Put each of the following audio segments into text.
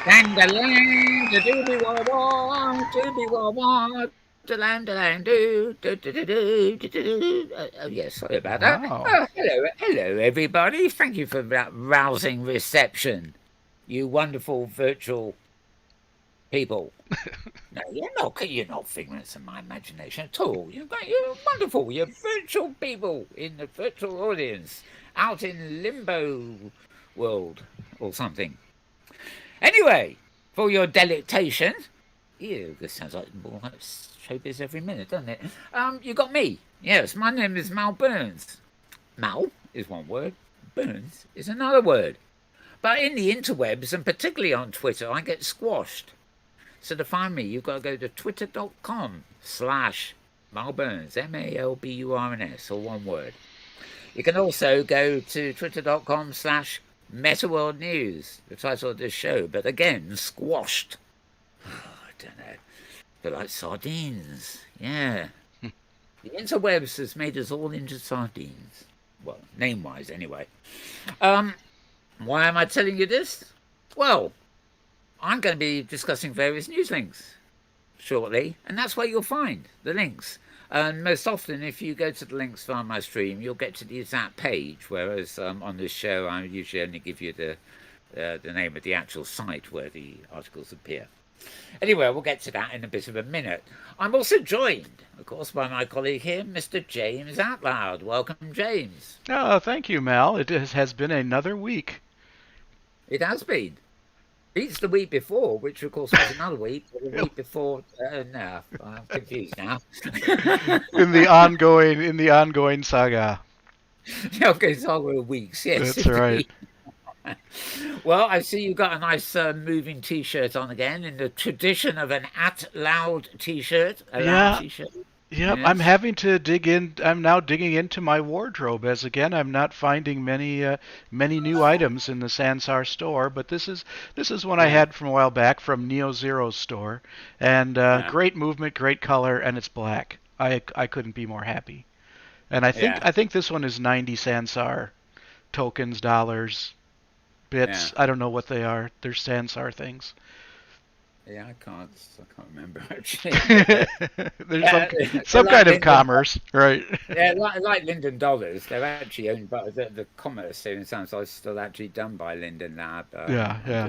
Land, the doobie wah wah, doobie wah wah, the land, do. Oh, yes, sorry about that. Wow. Oh, hello, everybody. Thank you for that rousing reception, you wonderful virtual people. No, you're not figments of my imagination at all. You're wonderful. You're virtual people in the virtual audience, out in limbo world or something. Anyway, for your delectation, ew, this sounds like more like showbiz every minute, doesn't it? You got me. Yes, my name is Mal Burns. Mal is one word. Burns is another word. But in the interwebs, and particularly on Twitter, I get squashed. So to find me, you've got to go to twitter.com/Malburns, Malburns, all one word. You can also go to twitter.com/Metaworld News, the title of this show, but again, squashed. I don't know. They're like sardines. Yeah. The interwebs has made us all into sardines. Well, name-wise, anyway. Um, why am I telling you this? Well, I'm going to be discussing various news links shortly, and that's where you'll find the links. And most often, if you go to the links via my stream, you'll get to the exact page. Whereas on this show, I usually only give you the name of the actual site where the articles appear. Anyway, we'll get to that in a bit of a minute. I'm also joined, of course, by my colleague here, Mr. James Atlloud. Welcome, James. Oh, thank you, Mal. Has been another week. It has been. Beats the week before, which of course was another week. Or the week before, no, I'm confused now. In the ongoing saga. Okay, it's all weeks, yes, That's right. indeed. Well, I see you've got a nice moving T-shirt on again, in the tradition of an At Loud T-shirt. A loud Yeah. T-shirt. Yep. I'm Yes. having to dig in. I'm now digging into my wardrobe as again I'm not finding many new items in the Sansar store. But this is one I Yeah. had from a while back from Neo Zero's store, and Yeah. great movement, great color, and it's black. I couldn't be more happy. And I think Yeah. I think this one is 90 Sansar tokens, dollars, Yeah. bits. I don't know what they are. They're Sansar things. Yeah. I can't remember actually. But There's some yeah, they're some like kind of Linden. commerce, right? Yeah, like Linden dollars. They're actually owned by the commerce here in Sounds like still actually done by Linden Lab. Yeah, Under yeah.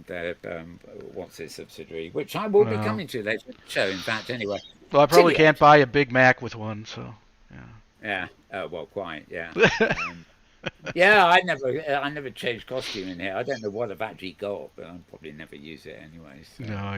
the their what's its subsidiary, which I will be Well, coming to later in the show. In fact, anyway, well, I probably Tiliot. can't buy a Big Mac with one, so Yeah. Well, quite. Yeah. yeah. Um, yeah. I never changed costume in here. I don't know what I've actually got, but I'll probably never use it anyway. So. No,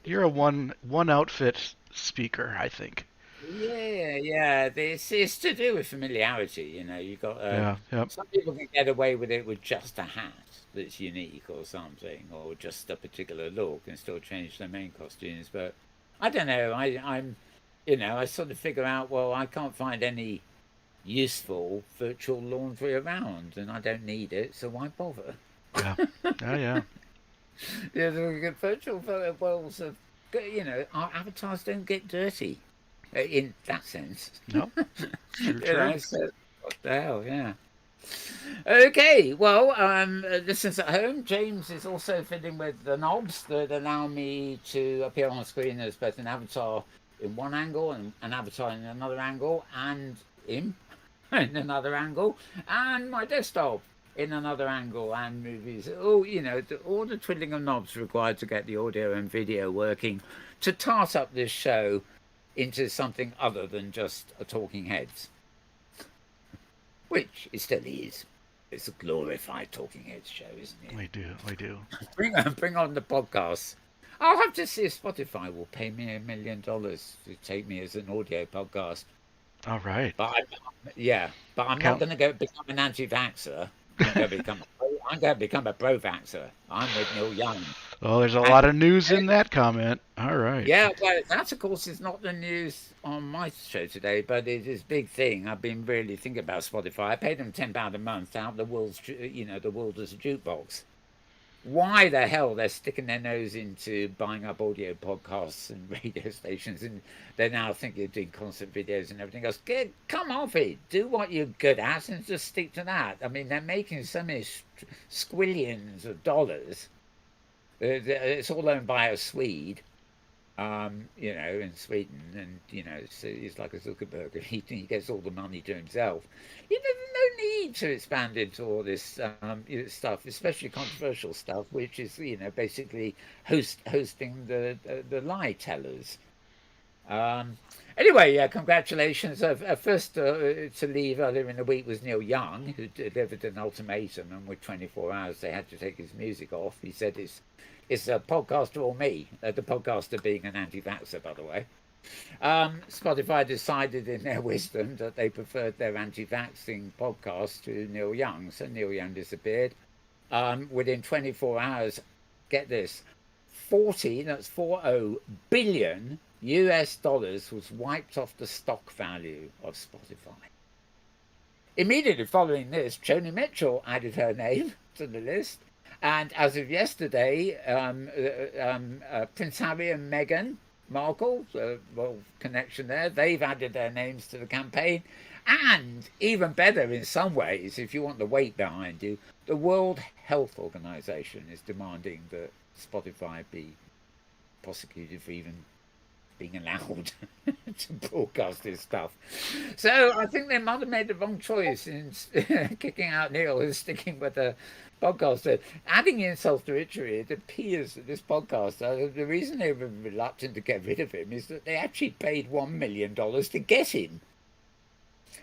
you're a one outfit speaker, I think. Yeah, yeah. It's to do with familiarity. You got Yeah, yep. some people can get away with it with just a hat that's unique or something, or just a particular look, and still change their main costumes. But I don't know. I sort of figure out. Well, I can't find any useful virtual laundry around, and I don't need it, so why bother? Yeah. Oh yeah. Yeah, the virtual worlds of our avatars don't get dirty in that sense. No. True, true. So what the hell, yeah. Okay, well, listeners at home, James is also fiddling with the knobs that allow me to appear on screen as both an avatar in one angle and an avatar in another angle, and him in another angle, and my desktop in another angle, and movies. All the twiddling of knobs required to get the audio and video working to tart up this show into something other than just a talking heads, which it still is. It's a glorified talking heads show, isn't it? We do. We do. Bring on the podcast. I'll have to see if Spotify will pay me $1 million to take me as an audio podcast. All right. But I'm not Count. going to go become an anti-vaxxer. I'm going to become a pro-vaxxer. I'm with Neil Young. Oh, there's a And lot of news in that comment. All right. yeah, well, that of course is not the news on my show today, but it is a big thing. I've been really thinking about Spotify. I paid them £10 a month to have the world as a jukebox. why the hell they're sticking their nose into buying up audio podcasts and radio stations, and they're now thinking of doing concert videos and everything else. Come off it. Do what you're good at and just stick to that. I mean, they're making so many squillions of dollars. It's all owned by a Swede. In Sweden, and he's like a Zuckerberg. He gets all the money to himself. There's no need to expand into all this stuff, especially controversial stuff, which is basically hosting the lie tellers. Anyway, yeah, congratulations. First to leave earlier in the week was Neil Young, who delivered an ultimatum, and with 24 hours they had to take his music off. He said it's a podcaster or me, the podcaster being an anti-vaxxer, by the way. Spotify decided in their wisdom that they preferred their anti-vaxxing podcast to Neil Young, so Neil Young disappeared. Within 24 hours, get this, 40 billion US dollars was wiped off the stock value of Spotify. Immediately following this, Joni Mitchell added her name to the list. And as of yesterday, Prince Harry and Meghan Markle, well, connection there, they've added their names to the campaign. And even better in some ways, if you want the weight behind you, the World Health Organization is demanding that Spotify be prosecuted for even being allowed to broadcast this stuff. So I think they might have made the wrong choice in kicking out Neil and sticking with the podcaster. Adding insult to injury, it appears that this podcaster, the reason they were reluctant to get rid of him is that they actually paid $1 million to get him.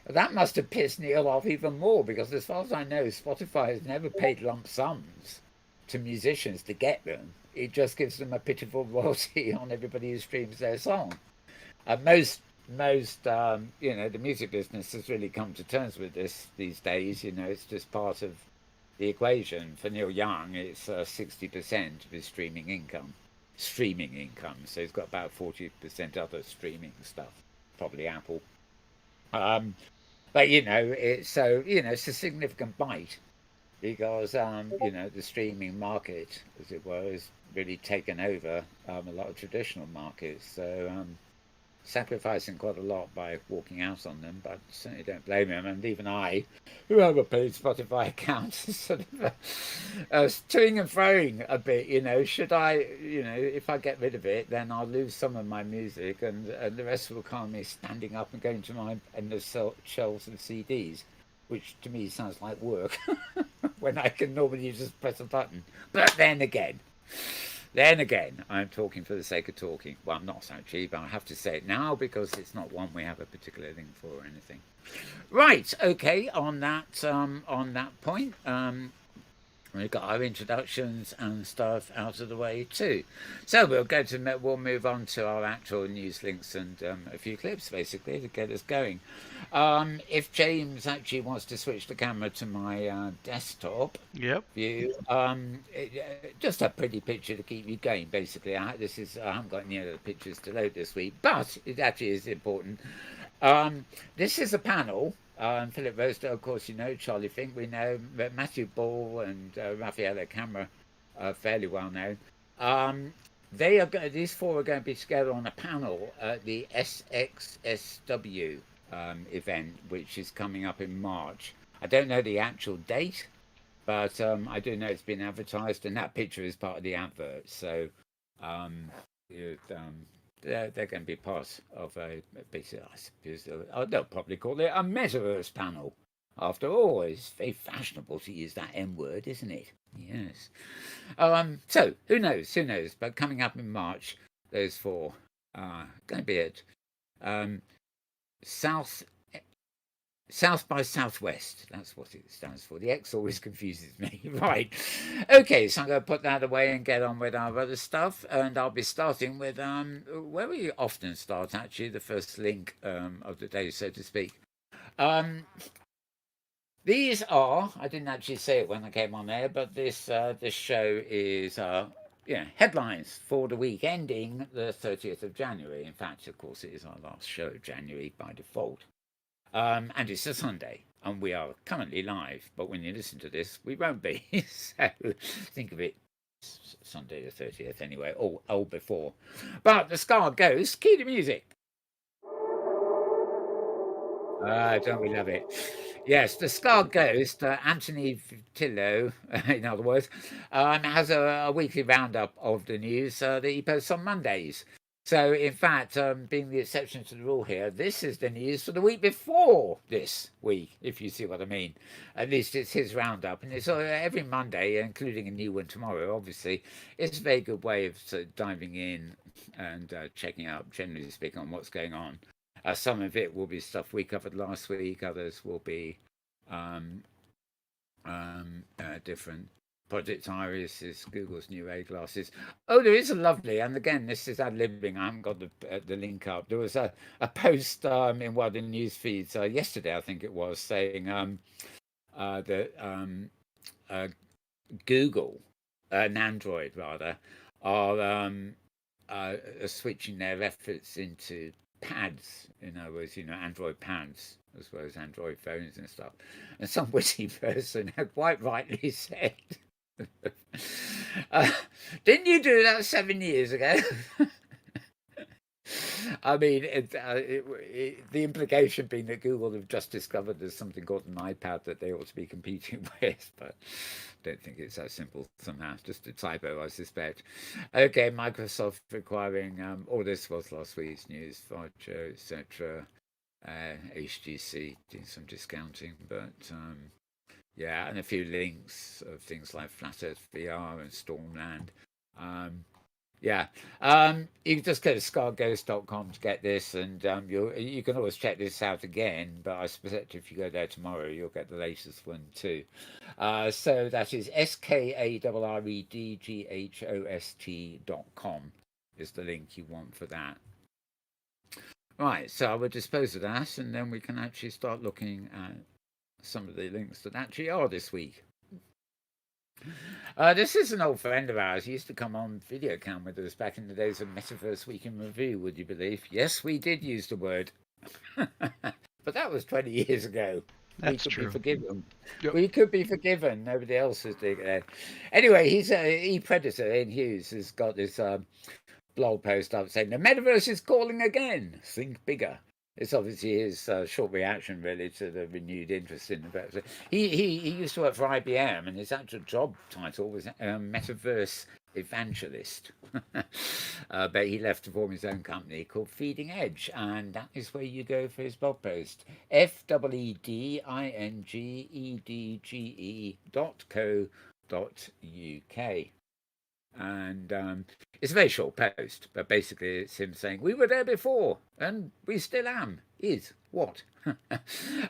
That must have pissed Neil off even more, because as far as I know, Spotify has never paid lump sums to musicians to get them. It just gives them a pitiful royalty on everybody who streams their song. Most the music business has really come to terms with this these days. It's just part of the equation. For Neil Young, it's 60% of his streaming income. So he's got about 40% other streaming stuff, probably Apple. But it's it's a significant bite, because the streaming market, as it were, has really taken over a lot of traditional markets. So sacrificing quite a lot by walking out on them, but certainly don't blame him. And even I, who have a paid Spotify account, sort of toing and froing a bit. Should I, if I get rid of it, then I'll lose some of my music, and the rest will come me standing up and going to my endless shelves of CDs, which to me sounds like work when I can normally just press a button. But then again, I'm talking for the sake of talking. Well, I'm not actually, but I have to say it now because it's not one we have a particular link for or anything. Right, okay, on that point, we've got our introductions and stuff out of the way too. So we'll move on to our actual news links and a few clips basically to get us going. If James actually wants to switch the camera to my desktop view, just a pretty picture to keep you going basically. I haven't got any other pictures to load this week, but it actually is important. This is a panel. Philip Rosedale, of course, Charlie Fink, we know, Matthew Ball and Raffaella Camera are fairly well known. These four are going to be together on a panel at the SXSW event, which is coming up in March. I don't know the actual date, but I do know it's been advertised, and that picture is part of the advert. So they're going to be part of basically, I suppose they'll probably call it a Metaverse panel. After all, it's very fashionable to use that M word, isn't it? Yes. So who knows? But coming up in March, those four are going to be at South by Southwest. That's what it stands for. The X always confuses me. Right. Okay, so I'm going to put that away and get on with our other stuff. And I'll be starting with where we often start, actually, the first link of the day, so to speak. These are, I didn't actually say it when I came on there, but this show is headlines for the week ending the 30th of January. In fact, of course, it is our last show of January by default. And it's a Sunday, and we are currently live, but when you listen to this, we won't be. So think of it Sunday the 30th anyway, or before. But the Scar Ghost, key to music. Don't we love it? Yes, the Scar Ghost, Anthony Tillo, in other words, has a weekly roundup of the news that he posts on Mondays. So, in fact, being the exception to the rule here, this is the news for the week before this week, if you see what I mean. At least it's his roundup, and it's every Monday, including a new one tomorrow, obviously. It's a very good way of sort of diving in and checking out, generally speaking, on what's going on. Some of it will be stuff we covered last week. Others will be different. Project Iris is Google's new A glasses. Oh, there is a lovely, and again, this is ad-libbing. I haven't got the link up. There was a post in one of the news feeds yesterday, I think it was, saying that Google and Android rather are switching their efforts into pads, in other words, Android pads as well as Android phones and stuff. And some witty person had quite rightly said, didn't you do that 7 years ago? I mean, the implication being that Google have just discovered there's something called an iPad that they ought to be competing with, but I don't think it's that simple somehow. Just a typo, I suspect. Okay, Microsoft requiring, all this was last week's news, Bouchard, etc. HTC doing some discounting, but yeah, and a few links of things like Flat Earth VR and Stormland. Yeah, you can just go to scarghost.com to get this, and you can always check this out again. But I suspect if you go there tomorrow, you'll get the latest one too. So that is SKARREDGHOST.com is the link you want for that. Right, so I will dispose of that, and then we can actually start looking at some of the links that actually are this week. This is an old friend of ours. He used to come on Videocam with us back in the days of Metaverse Week in Review, would you believe? Yes, we did use the word. But that was 20 years ago. That's we could true. Be forgiven. Yep. We could be forgiven. Nobody else was doing it. Anyway, he's EPredator, Ian Hughes, has got this blog post up saying, the Metaverse is calling again. Think bigger. It's obviously his short reaction, really, to the renewed interest in the Metaverse. He used to work for IBM, and his actual job title was Metaverse Evangelist. But he left to form his own company called Feeding Edge, and that is where you go for his blog post. FEEDINGEDGE.co.uk. And it's a very short post, but basically it's him saying, we were there before, and we still am. Is what?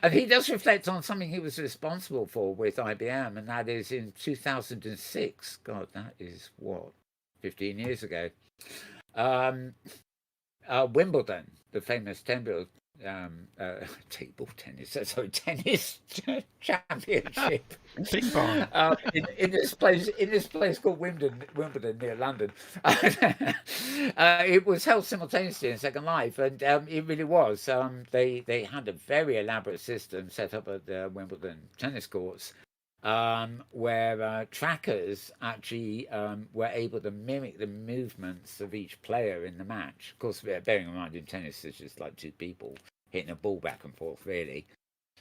And he does reflect on something he was responsible for with IBM, and that is in 2006. God, that is what? 15 years ago. Wimbledon, the famous table tennis, tennis championship. Ping pong. In this place called Wimbledon near London. It was held simultaneously in Second Life, and it really was. They had a very elaborate system set up at the Wimbledon tennis courts, where trackers actually were able to mimic the movements of each player in the match. Of course, bearing in mind in tennis, it's just like two people hitting a ball back and forth, really.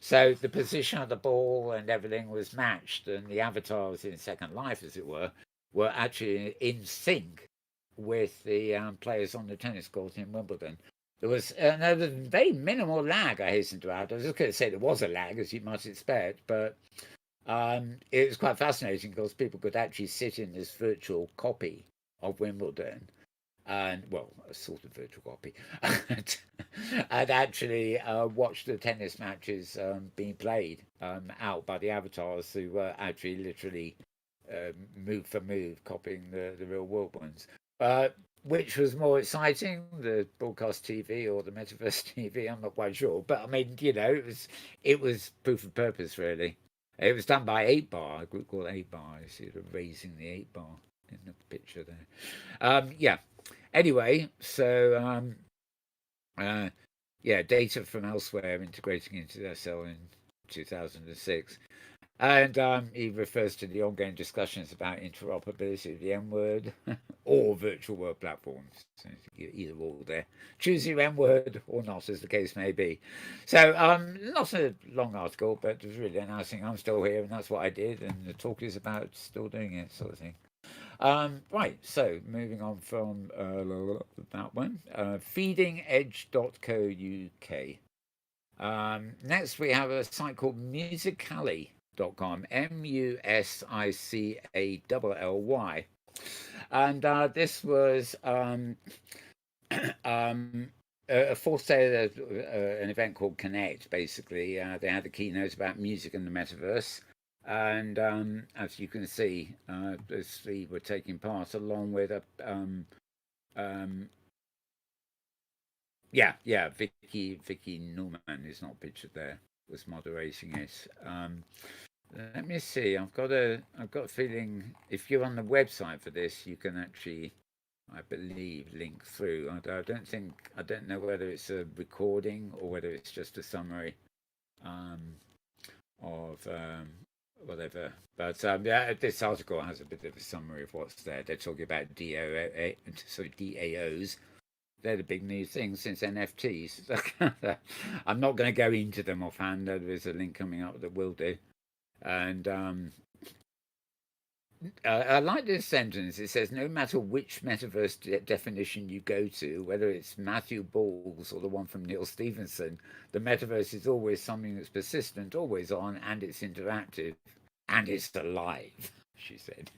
So the position of the ball and everything was matched, and the avatars in Second Life, as it were actually in sync with the players on the tennis court in Wimbledon. There was very minimal lag, I hasten to add. I was just going to say there was a lag, as you might expect, but it was quite fascinating because people could actually sit in this virtual copy of Wimbledon, and well, a sort of virtual copy, and actually watch the tennis matches being played out by the avatars who were actually literally move for move copying the real world ones. Which was more exciting, the broadcast TV or the Metaverse TV? I'm not quite sure, but I mean, it was proof of purpose, really. It was done by 8bar, a group called 8bar. You see the raising the 8bar in the picture there. Yeah. Anyway, so data from elsewhere integrating into their cell in 2006. And he refers to the ongoing discussions about interoperability of the M word or virtual world platforms. So either or there. Choose your M word or not, as the case may be. So, not a long article, but it was really announcing I'm still here and that's what I did, and the talk is about still doing it, sort of thing. Right, so moving on from that one, feedingedge.co.uk. Next, we have a site called Musically.com, Musically, and this was a for sale, an event called Connect. Basically, they had a keynote about music and the metaverse. And as you can see, those three were taking part along with a Vicky Norman is not pictured there, was moderating it. Let me see. I've got a feeling if you're on the website for this, you can actually, I believe, link through. I don't know whether it's a recording or whether it's just a summary of whatever. But yeah, this article has a bit of a summary of what's there. They're talking about DAOs. They're the big new thing since NFTs. I'm not going to go into them offhand. There's a link coming up that will do. And I like this sentence. It says, no matter which metaverse definition you go to, whether it's Matthew Ball's or the one from Neil Stephenson, the metaverse is always something that's persistent, always on, and it's interactive, and it's alive, she said.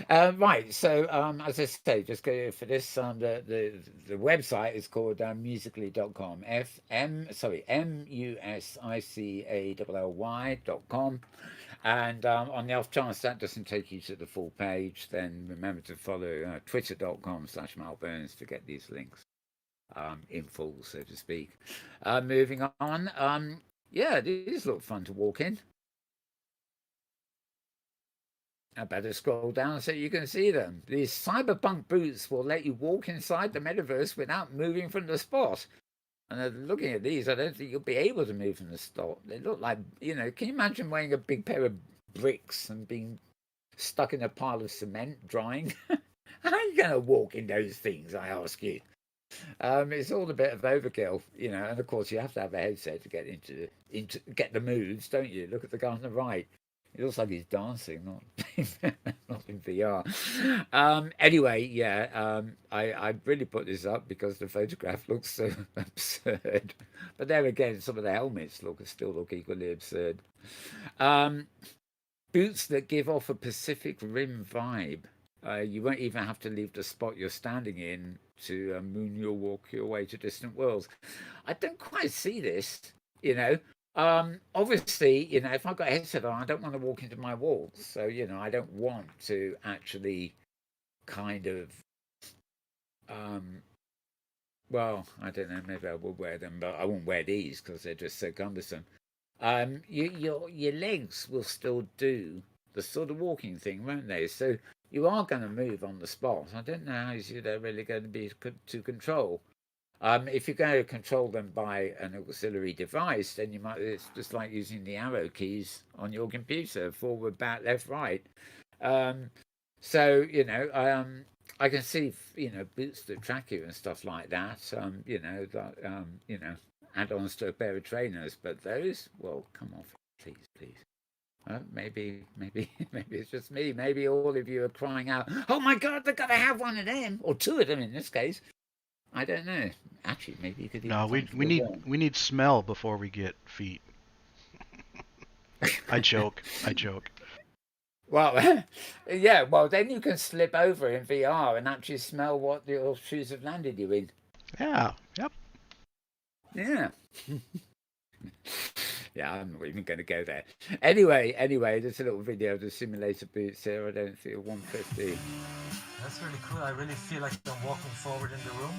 Right, so as I say, just go for this. The website is called musically.com. musically.com. And on the off chance that doesn't take you to the full page, then remember to follow twitter.com/Mal Burns to get these links in full, so to speak. Moving on. Yeah, these look fun to walk in. I better scroll down so you can see them. These Cyberpunk Boots will let you walk inside the metaverse without moving from the spot. And looking at these, I don't think you'll be able to move from the spot. They look like, can you imagine wearing a big pair of bricks and being stuck in a pile of cement drying? How are you going to walk in those things, I ask you? It's all a bit of overkill, and of course you have to have a headset to get into get the moves, don't you? Look at the guy on the right. It looks like he's dancing, not in VR. Anyway, yeah, I really put this up because the photograph looks so absurd. But there again, some of the helmets still look equally absurd. Boots that give off a Pacific Rim vibe. You won't even have to leave the spot you're standing in to walk your way to distant worlds. I don't quite see this, obviously, if I've got a headset on, I don't want to walk into my walls. So, I don't want to actually kind of, well, I don't know, maybe I will wear them, but I won't wear these because they're just so cumbersome. Your legs will still do the sort of walking thing, won't they? So you are going to move on the spot. I don't know how they're really going to be to control. If you're going to control them by an auxiliary device, then it's just like using the arrow keys on your computer, forward, back, left, right. So, I can see, boots that track you and stuff like that, add-ons to a pair of trainers, but those, well, come off, please. Maybe it's just me. Maybe all of you are crying out, oh my God, they've got to have one of them, or two of them in this case. I don't know. Actually, maybe you could. No, we need smell before we get feet. I joke. Well, yeah. Well, then you can slip over in VR and actually smell what your shoes have landed you in. Yeah. Yep. Yeah. Yeah, I'm not even going to go there. Anyway, there's a little video of the simulator boots here. I don't feel 150. That's really cool. I really feel like I'm walking forward in the room.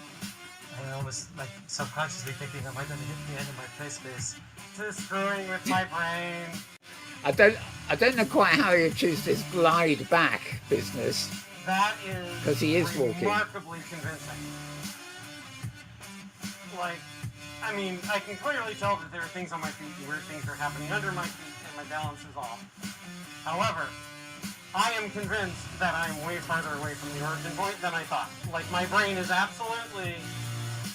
And I almost subconsciously thinking, am I going to hit the end of my play space? Screwing with my brain. I don't know quite how you choose this glide back business. That is because he is walking. Remarkably convincing. I mean, I can clearly tell that there are things on my feet and weird things are happening under my feet and my balance is off. However, I am convinced that I'm way farther away from the origin point than I thought. Like, my brain is absolutely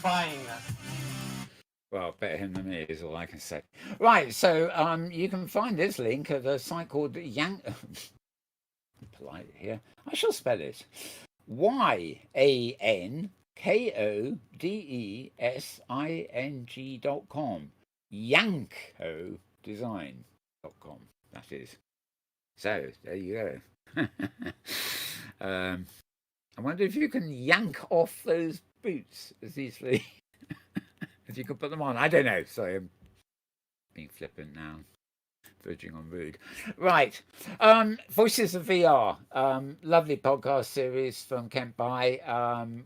buying this. Well, better him than me is all I can say. Right, so you can find this link at a site called Yank. Polite here. I shall spell it. YANKODESING.com. YankoDesign.com. That is. So there you go. I wonder if you can yank off those boots as easily as you can put them on. I don't know. Sorry, I'm being flippant now, verging on rude. Right. Voices of VR. Lovely podcast series from Kent By.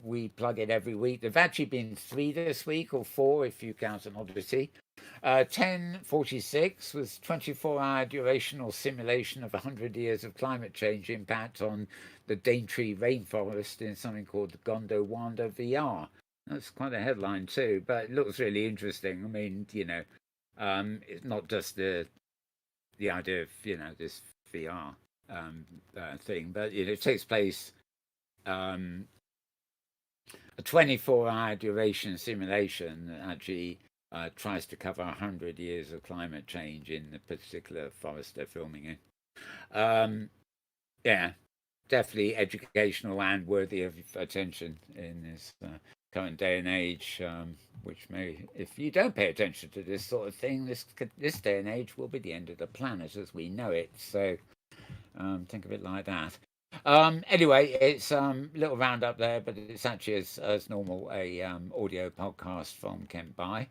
We plug it every week. There've actually been 3 this week, or 4 if you count an oddity. 1046 was 24-hour durational simulation of 100 years of climate change impact on the Daintree rainforest in something called Gondwana VR. That's quite a headline too, but it looks really interesting. I mean, it's not just the idea of this VR thing, but it takes place a 24-hour duration simulation that actually tries to cover 100 years of climate change in the particular forest they're filming in. Yeah, definitely educational and worthy of attention in this current day and age, which may, if you don't pay attention to this sort of thing, this day and age will be the end of the planet as we know it. So think of it like that. Anyway, it's a little roundup there, but it's actually as normal a audio podcast from Kent By.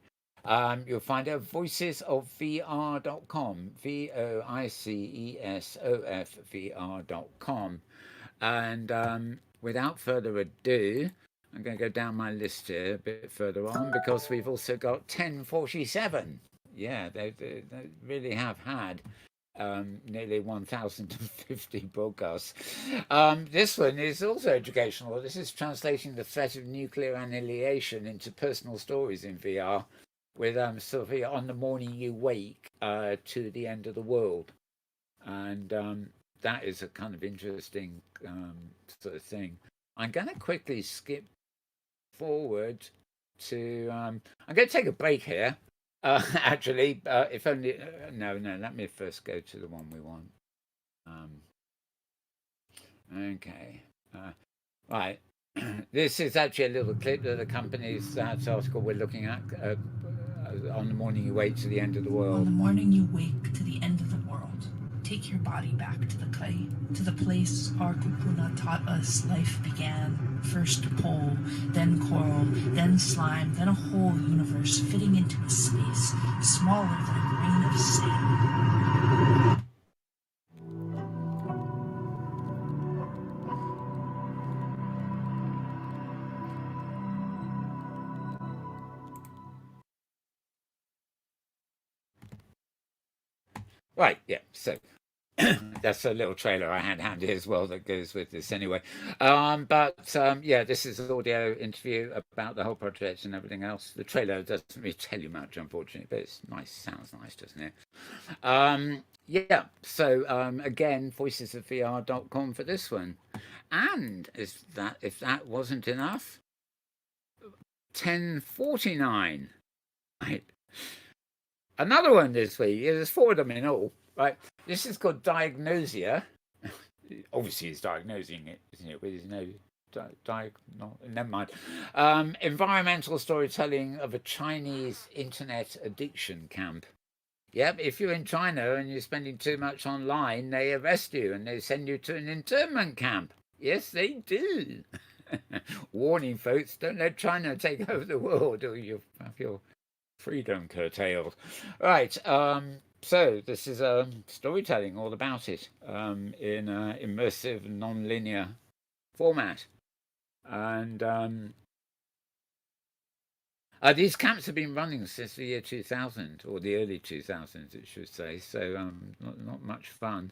You'll find it at voicesofvr.com, voicesofvr.com. And without further ado, I'm going to go down my list here a bit further on because we've also got 1047. Yeah, they really have had nearly 1,050 broadcasts. This one is also educational. This is translating the threat of nuclear annihilation into personal stories in VR with Sophia on the morning you wake to the end of the world. And that is a kind of interesting sort of thing. I'm going to quickly skip forward to I'm going to take a break here actually if only no let me first go to the one we want. Okay, right. This is actually a little clip that accompanies that article we're looking at on the morning you wake to the end of the world. On the morning you wake to the end of the world, take your body back to the clay, to the place our kupuna taught us life began. First pole, then coral, then slime, then a whole universe fitting into a space smaller than a grain of sand. Right, yeah, so that's a little trailer I had handy as well that goes with this anyway. Yeah, this is an audio interview about the whole project and everything else. The trailer doesn't really tell you much, unfortunately, but it's nice, sounds nice, doesn't it? Yeah, so again, voicesofvr.com for this one. And if that wasn't enough, 1049. Right. Another one this week. There's 4 of them in all. Right. This is called Diagnosia. Obviously, he's diagnosing it, isn't it? With his no, never mind. Environmental storytelling of a Chinese internet addiction camp. Yep. If you're in China and you're spending too much online, they arrest you and they send you to an internment camp. Yes, they do. Warning, folks: don't let China take over the world, or you'll have your freedom curtailed. Right. So this is storytelling all about it in an immersive, non-linear format. And these camps have been running since the year 2000, or the early 2000s, it should say. So not much fun.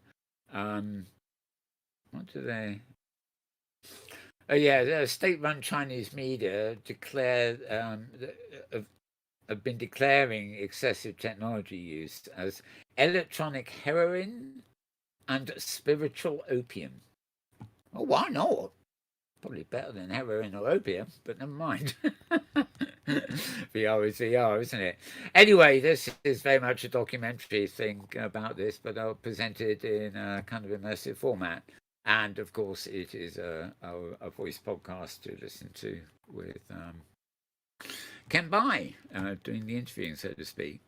What do they... Oh yeah, the state-run Chinese media declared have been declaring excessive technology use as electronic heroin and spiritual opium. Oh, why not? Probably better than heroin or opium, but never mind. VR is VR, isn't it? Anyway, this is very much a documentary thing about this, but I'll present it in a kind of immersive format. And of course, it is a voice podcast to listen to with Ken Bai doing the interviewing, so to speak.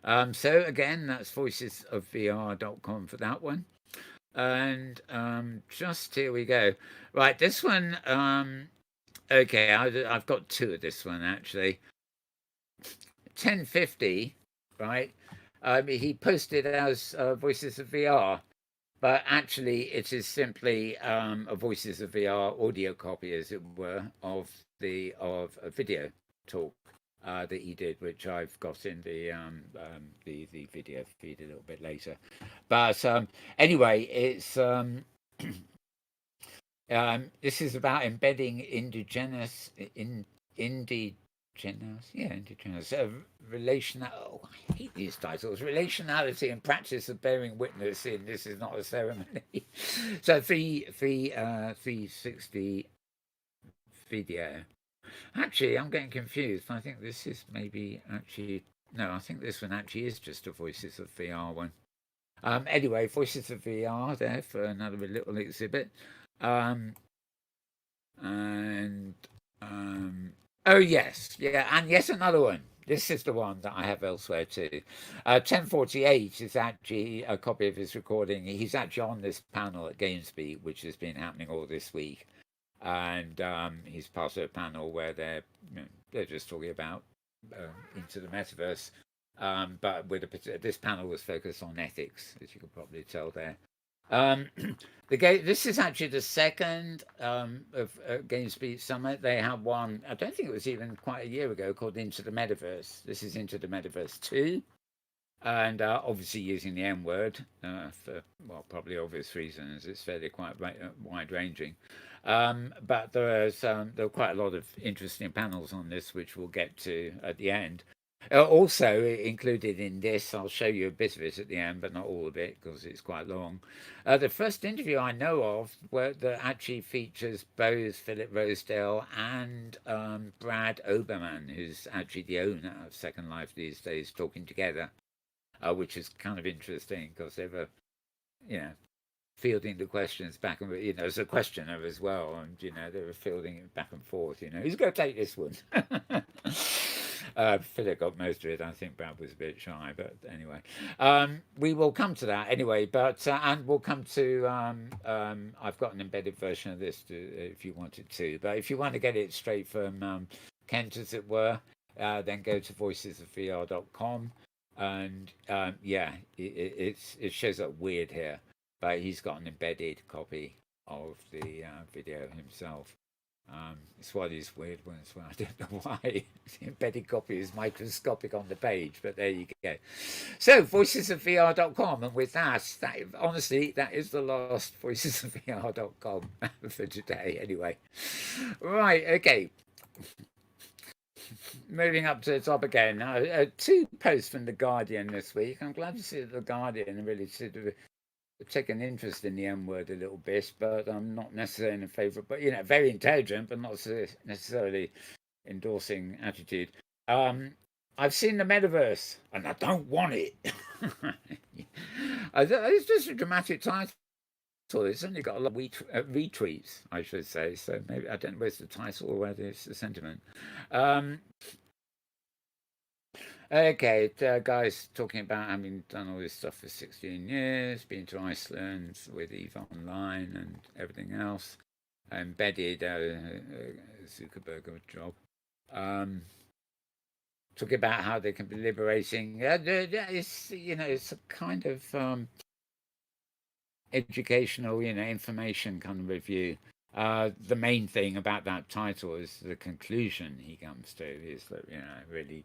So again, that's voicesofvr.com for that one. And just here we go. Right, this one. Okay, I've got two of this one actually. 1050, right? He posted as Voices of VR, but actually it is simply a Voices of VR audio copy, as it were, of a video talk that he did, which I've got in the video feed a little bit later. But anyway, it's this is about embedding indigenous relational. Oh, I hate these titles. Relationality and practice of bearing witness in This Is Not a Ceremony. So 360 video. Actually, I'm getting confused. I think this is maybe actually no. I think this one actually is just a Voices of VR one. Anyway, Voices of VR there for another little exhibit. Oh yes, yeah, and yes, another one. This is the one that I have elsewhere too. 1048 is actually a copy of his recording. He's actually on this panel at Gamesbeat, which has been happening all this week, and he's part of a panel where they're just talking about into the metaverse. But this panel was focused on ethics, as you can probably tell there. This is actually the second of Gamesbeat Summit. They had one, I don't think it was even quite a year ago, called Into the Metaverse. This is Into the Metaverse 2. And obviously using the M word for, well, probably obvious reasons. It's fairly quite wide-ranging. But there were quite a lot of interesting panels on this, which we'll get to at the end. Also included in this, I'll show you a bit of it at the end, but not all of it because it's quite long. The first interview I know of that actually features both Philip Rosedale and Brad Oberman, who's actually the owner of Second Life these days, talking together, which is kind of interesting because they were, fielding the questions back and as a questioner as well, and they were fielding it back and forth. Who's going to take this one? Philip got most of it. I think Brad was a bit shy, but anyway, we will come to that anyway. But and we'll come to. I've got an embedded version of this if you wanted to, but if you want to get it straight from Kent, as it were, then go to voicesofvr.com, and it shows up weird here, but he's got an embedded copy of the video himself. It's one of these weird ones where I don't know why the embedded copy is microscopic on the page, but there you go. So voicesofvr.com, and with that honestly, that is the last voicesofvr.com for today anyway. Right, okay. Moving up to the top again. Two posts from The Guardian this week. I'm glad to see that The Guardian really sort of take an interest in the M word a little bit, but I'm not necessarily in favour. But very intelligent, but not necessarily endorsing attitude. I've seen the Metaverse, and I don't want it. It's just a dramatic title. It's only got a lot of retweets, I should say. So maybe I don't know whether it's the title or whether it's the sentiment. Okay, guys talking about having done all this stuff for 16 years, been to Iceland with EVE Online and everything else, embedded Zuckerberg job. Talking about how they can be liberating. It's it's a kind of educational, information kind of review. The main thing about that title is the conclusion he comes to is that really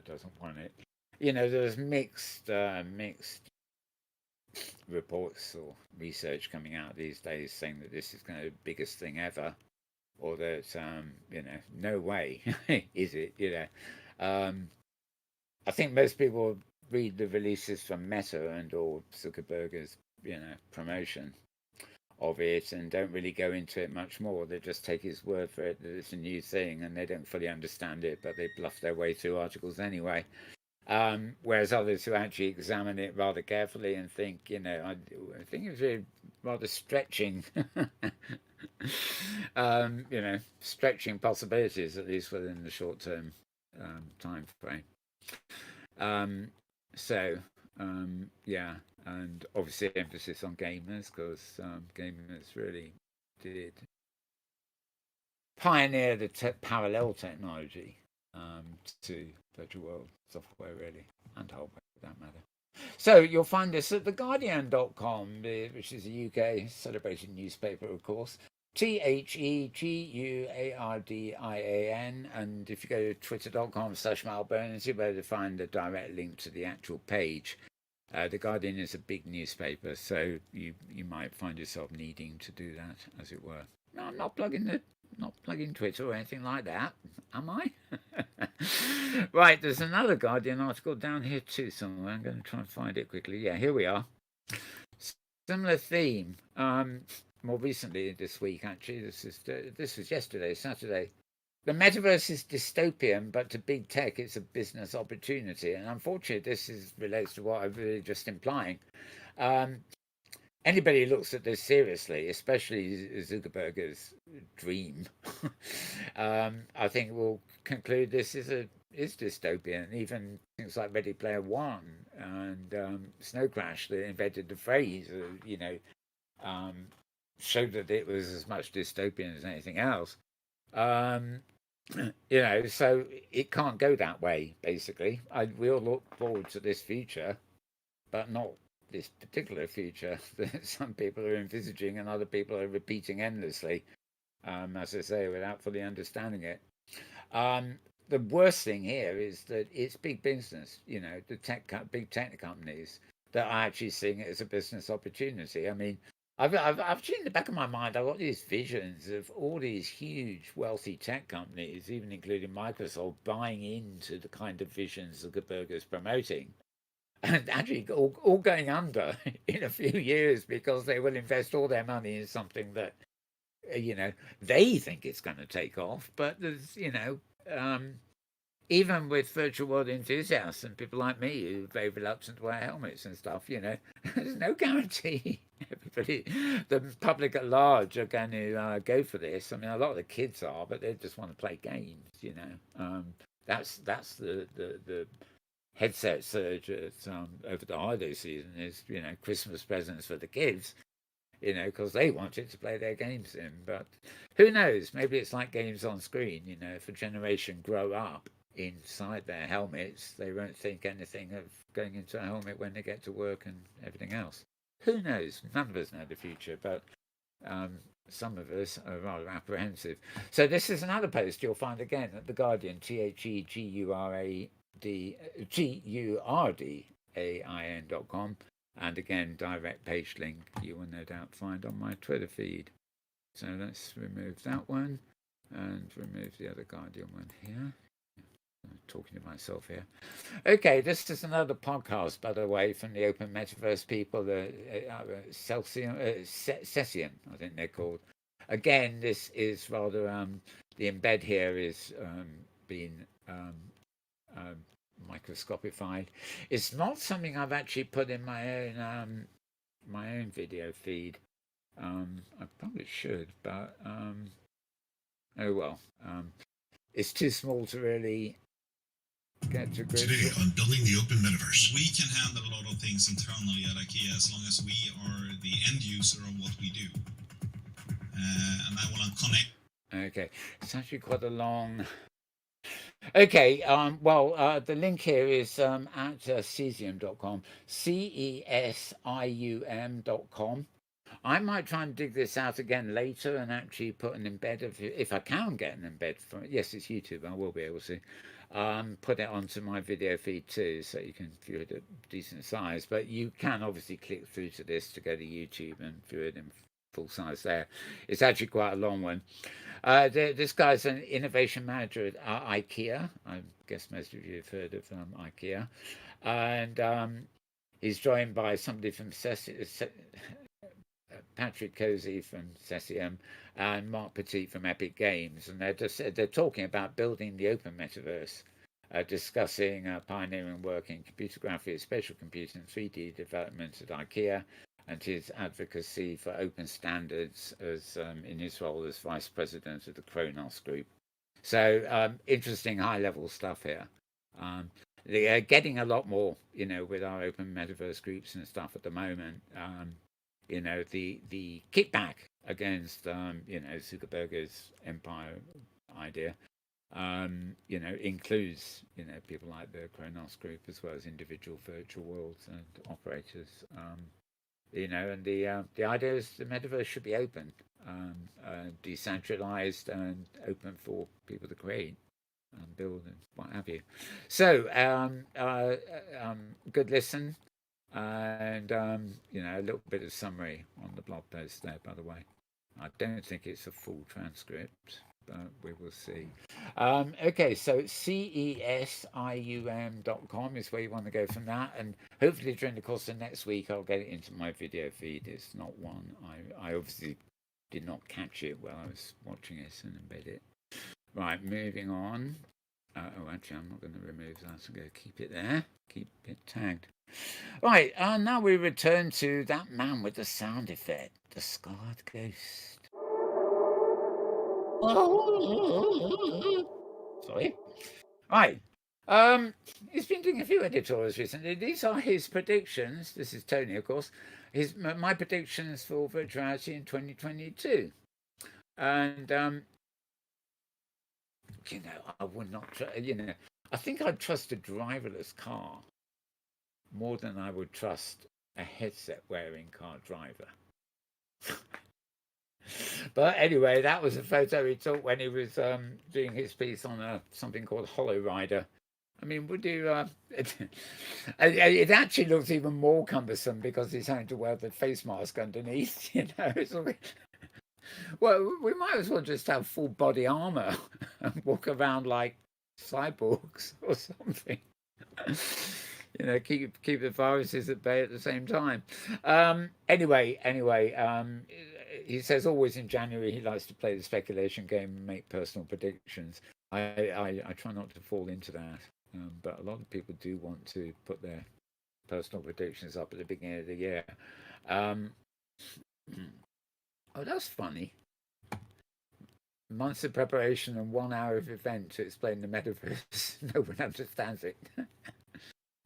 doesn't want it. There's mixed reports or research coming out these days saying that this is going to be the biggest thing ever, or that no way is it. I think most people read the releases from Meta and or Zuckerberg's, promotion of it and don't really go into it much more. They just take his word for it that it's a new thing and they don't fully understand it, but they bluff their way through articles anyway. Whereas others who actually examine it rather carefully and think, I think it's really rather stretching, stretching possibilities, at least within the short term time frame. Yeah, and obviously emphasis on gamers because gamers really did pioneer the parallel technology to virtual world software, really, and hardware for that matter. So you'll find us at theguardian.com, which is a UK celebrated newspaper, of course. TheGuardian, and if you go to twitter.com/Mal Burns, you'll be able to find a direct link to the actual page. The Guardian is a big newspaper, so you might find yourself needing to do that, as it were. No, I'm not plugging Twitter or anything like that, am I? Right, there's another Guardian article down here too somewhere. I'm going to try and find it quickly. Yeah, here we are. Similar theme. More recently this week, actually, this was yesterday, Saturday. The metaverse is dystopian, but to big tech, it's a business opportunity. And unfortunately, this relates to what I'm really just implying. Anybody who looks at this seriously, especially Zuckerberg's dream, I think will conclude this is dystopian. Even things like Ready Player One and Snow Crash that invented the phrase, showed that it was as much dystopian as anything else. So it can't go that way, basically. We all look forward to this future, but not this particular future that some people are envisaging and other people are repeating endlessly, as I say, without fully understanding it. The worst thing here is that it's big business, the big tech companies that are actually seeing it as a business opportunity. I mean, I've seen in the back of my mind, I've got these visions of all these huge, wealthy tech companies, even including Microsoft, buying into the kind of visions Zuckerberg is promoting, and actually all going under in a few years because they will invest all their money in something that, they think it's going to take off. But there's, even with virtual world enthusiasts and people like me who are very reluctant to wear helmets and stuff, there's no guarantee everybody, the public at large, are going to go for this. I mean, a lot of the kids are, but they just want to play games. That's the headset surge over the holiday season is, Christmas presents for the kids. Because they wanted to play their games in. But who knows? Maybe it's like games on screen. If a generation grow up inside their helmets, they won't think anything of going into a helmet when they get to work and everything else. Who knows? None of us know the future, but some of us are rather apprehensive. So this is another post you'll find again at The Guardian, TheGuardian.com. And again, direct page link you will no doubt find on my Twitter feed. So let's remove that one and remove the other Guardian one here. I'm talking to myself here. Okay, this is another podcast, by the way, from the Open Metaverse people, the Cesium, I think they're called. Again, this is rather, the embed here is being microscopified. It's not something I've actually put in my own video feed. I probably should, but oh well. It's too small to really get to grips. Today on Building the Open Metaverse, we can handle a lot of things internally at IKEA as long as we are the end user of what we do. And I want to connect. Okay, it's actually quite a long. Okay, the link here is at cesium.com, CESIUM.com. I might try and dig this out again later and actually put an embed of it, if I can get an embed from it. Yes, it's YouTube, I will be able to. Put it onto my video feed too, so you can view it at decent size. But you can obviously click through to this to go to YouTube and view it in full size there. It's actually quite a long one. This guy's an innovation manager at IKEA. I guess most of you have heard of IKEA. And he's joined by somebody from Patrick Cozy from Cesium and Mark Petit from Epic Games. And they're talking about building the open metaverse, discussing pioneering work in computer graphics, spatial computing, 3D development at IKEA, and his advocacy for open standards as in his role as vice president of the Kronos Group. So interesting high-level stuff here. They're getting a lot more, with our open metaverse groups and stuff at the moment. The kickback against, Zuckerberg's empire idea, includes, people like the Kronos Group as well as individual virtual worlds and operators. And the idea is the metaverse should be open, decentralized, and open for people to create and build and what have you. So, good listen, and a little bit of summary on the blog post there. By the way, I don't think it's a full transcript, but we will see. Okay, so cesium.com is where you want to go from that, and hopefully during the course of next week I'll get it into my video feed. It's not one I obviously did not catch it while I was watching it and embed it. Right, moving on. Actually, I'm not going to remove that. I'm going to keep it there. Keep it tagged. Right, now we return to that man with the sound effect, the scarred ghost. Sorry. Right. He's been doing a few editorials recently. These are his predictions. This is Tony, of course. My predictions for virtual reality in 2022. And I would not. I think I'd trust a driverless car more than I would trust a headset-wearing car driver. But anyway, that was a photo he took when he was doing his piece on something called Hollow Rider. I mean, would you? It actually looks even more cumbersome because he's having to wear the face mask underneath. It's all, well, we might as well just have full body armor and walk around like cyborgs or something. Keep the viruses at bay at the same time. Anyway, he says always in January he likes to play the speculation game and make personal predictions. I try not to fall into that, but a lot of people do want to put their personal predictions up at the beginning of the year. Oh, that's funny. Months of preparation and 1 hour of event to explain the metaverse. No one understands it.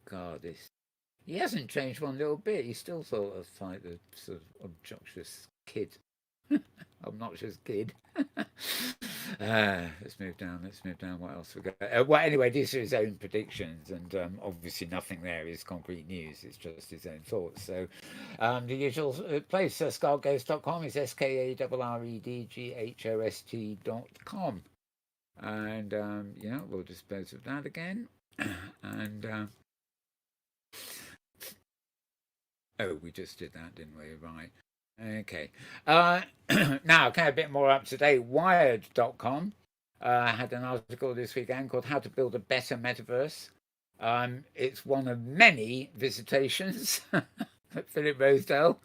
God, he hasn't changed one little bit. He's still sort of like the sort of obnoxious kid. Let's move down. What else we got? Well, anyway, these are his own predictions, and obviously nothing there is concrete news. It's just his own thoughts. So the usual place, scarredghost.com is SKARREDGHOST.com. And we'll dispose of that again. And we just did that, didn't we? Right. Okay. Now, a bit more up to date. Wired.com had an article this weekend called "How to Build a Better Metaverse." It's one of many visitations that Philip Rosedale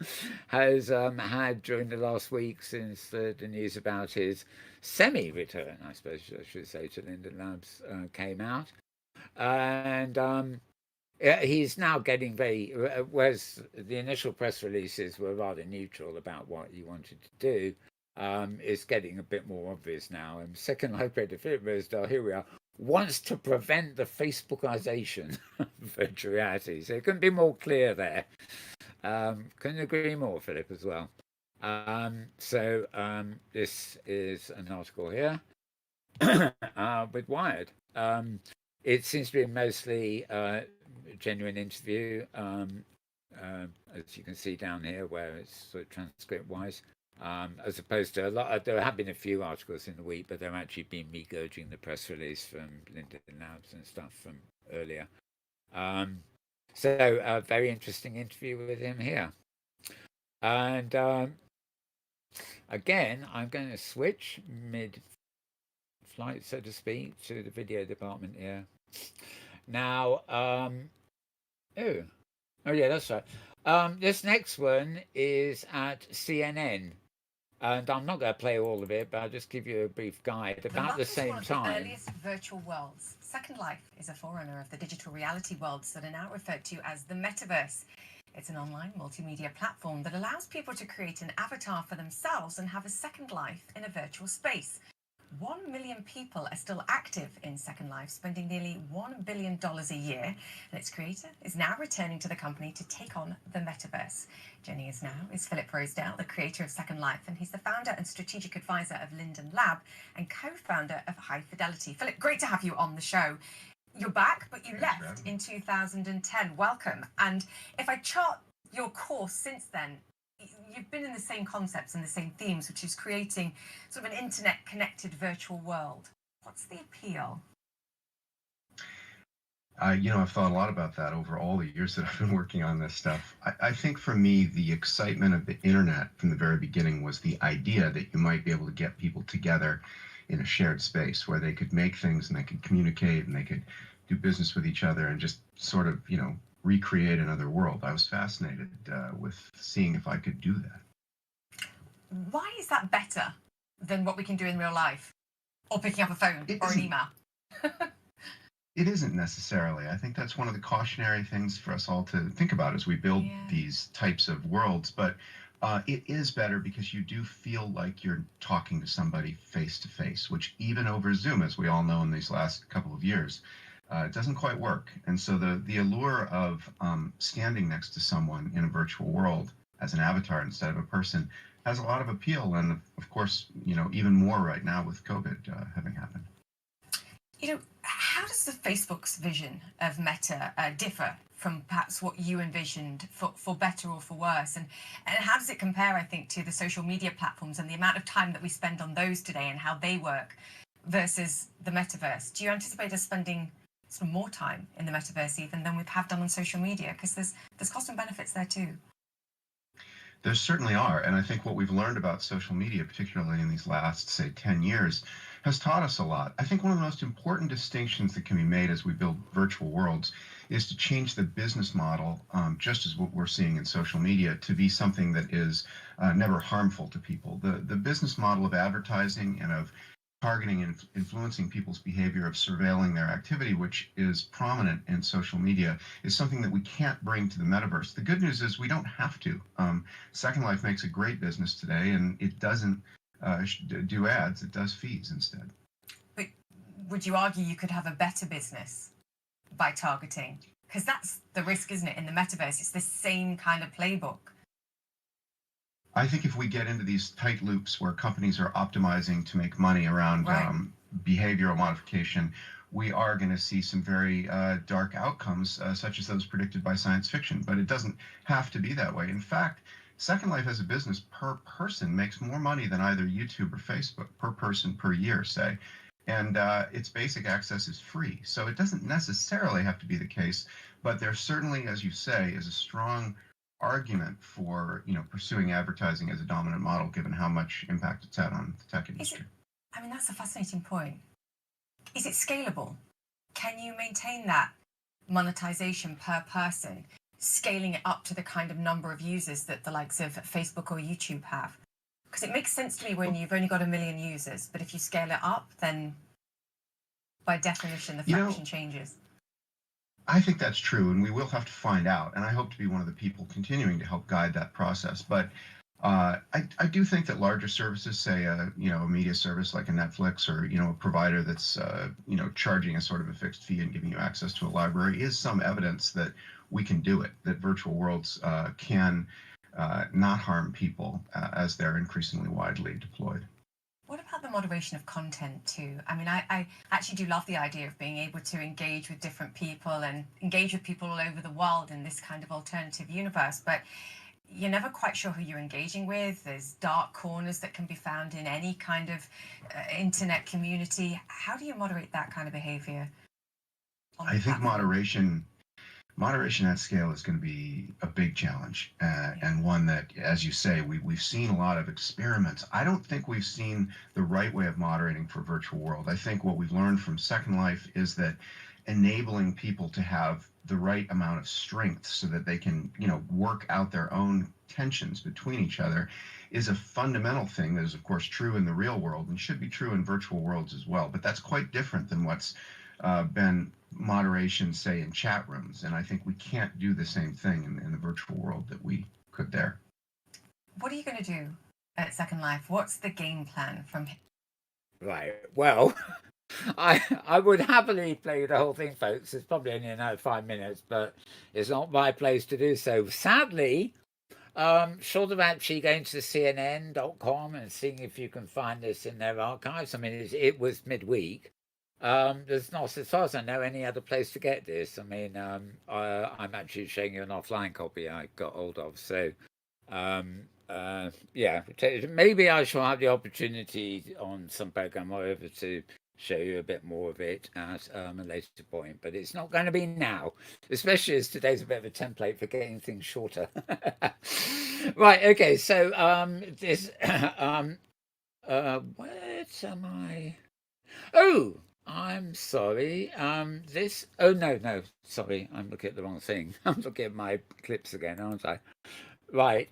has had during the last week since the news about his semi-return, I suppose I should say, to Linden Labs came out. And he's now getting very, whereas the initial press releases were rather neutral about what he wanted to do, it's getting a bit more obvious now. And second operator Philip Rosedale, here we are, wants to prevent the Facebookization of virtual reality. So it couldn't be more clear there. Couldn't agree more, Philip, as well. So this is an article here with Wired. It seems to be mostly genuine interview, as you can see down here, where it's sort of transcript wise, as opposed to a lot. There have been a few articles in the week, but they've actually been regurging the press release from Linden Labs and stuff from earlier. So a very interesting interview with him here, and Again, I'm going to switch mid-flight, so to speak, to the video department here. Now, oh, oh yeah, that's right. This next one is at CNN. And I'm not going to play all of it, but I'll just give you a brief guide. About the same one of time. the earliest virtual worlds. Second Life is a forerunner of the digital reality worlds that are now referred to as the Metaverse. It's an online multimedia platform that allows people to create an avatar for themselves and have a second life in a virtual space. 1 million people are still active in Second Life, spending nearly $1 billion a year, and its creator is now returning to the company to take on the Metaverse. Joining us now is Philip Rosedale, the creator of Second Life, and he's the founder and strategic advisor of Linden Lab and co-founder of High Fidelity. Philip, great to have you on the show. You're back, but you left in 2010. Welcome. And if I chart your course since then, you've been in the same concepts and the same themes, which is creating sort of an internet-connected virtual world. What's the appeal? I've thought a lot about that over all the years that I've been working on this stuff. I think for me, the excitement of the internet from the very beginning was the idea that you might be able to get people together in a shared space where they could make things and they could communicate and they could do business with each other and just sort of, recreate another world. I was fascinated with seeing if I could do that. Why is that better than what we can do in real life? Or picking up a phone or an email? It isn't necessarily. I think that's one of the cautionary things for us all to think about as we build these types of worlds. But it is better because you do feel like you're talking to somebody face to face, which even over Zoom, as we all know in these last couple of years, it doesn't quite work. And so the allure of standing next to someone in a virtual world as an avatar instead of a person has a lot of appeal. And of course, even more right now with COVID having happened. How does the Facebook's vision of Meta differ from perhaps what you envisioned for better or for worse? And how does it compare, I think, to the social media platforms and the amount of time that we spend on those today and how they work versus the Metaverse? Do you anticipate us spending some more time in the Metaverse even than we have done on social media? Because there's cost and benefits there too. There certainly are. And I think what we've learned about social media, particularly in these last, say, 10 years, has taught us a lot. I think one of the most important distinctions that can be made as we build virtual worlds is to change the business model, just as what we're seeing in social media, to be something that is never harmful to people. The business model of advertising and of targeting and influencing people's behavior, of surveilling their activity, which is prominent in social media, is something that we can't bring to the metaverse. The good news is we don't have to. Second Life makes a great business today, and it doesn't do ads, it does feeds instead. But would you argue you could have a better business by targeting? Because that's the risk, isn't it, in the metaverse? It's the same kind of playbook. I think if we get into these tight loops where companies are optimizing to make money around behavioral modification, we are going to see some very dark outcomes, such as those predicted by science fiction. But it doesn't have to be that way. In fact, Second Life as a business per person makes more money than either YouTube or Facebook per person per year, say. And its basic access is free. So it doesn't necessarily have to be the case. But there certainly, as you say, is a strong argument for pursuing advertising as a dominant model, given how much impact it's had on the tech industry. That's a fascinating point. Is it scalable? Can you maintain that monetization per person, scaling it up to the kind of number of users that the likes of Facebook or YouTube have? Because it makes sense to me when you've only got 1 million users, but if you scale it up, then by definition the fraction changes. I think that's true, and we will have to find out. And I hope to be one of the people continuing to help guide that process. But I do think that larger services, say a media service like a Netflix, or a provider that's charging a sort of a fixed fee and giving you access to a library, is some evidence that we can do it. That virtual worlds can not harm people as they're increasingly widely deployed. What about the moderation of content too? I actually do love the idea of being able to engage with different people and engage with people all over the world in this kind of alternative universe, but you're never quite sure who you're engaging with. There's dark corners that can be found in any kind of internet community. How do you moderate that kind of behavior? I think moderation Moderation at scale is going to be a big challenge, and one that, as you say, we've seen a lot of experiments. I don't think we've seen the right way of moderating for virtual world. I think what we've learned from Second Life is that enabling people to have the right amount of strength so that they can, work out their own tensions between each other is a fundamental thing that is, of course, true in the real world and should be true in virtual worlds as well. But that's quite different than what's been moderation, say, in chat rooms. And I think we can't do the same thing in the virtual world that we could there. What are you going to do at Second Life? What's the game plan from here? Right. Well, I would happily play the whole thing, folks. It's probably only another 5 minutes, but it's not my place to do so. Sadly, short of actually going to CNN.com and seeing if you can find this in their archives. I mean, it was midweek. There's not, as far as I know, any other place to get this. I mean, I'm actually showing you an offline copy I got hold of. So, yeah, maybe I shall have the opportunity on some program or whatever to show you a bit more of it at a later point, but it's not going to be now, especially as today's a bit of a template for getting things shorter. Right, okay, so this what am I? Oh, I'm sorry. No, sorry, I'm looking at the wrong thing. I'm looking at my clips again, aren't I? Right.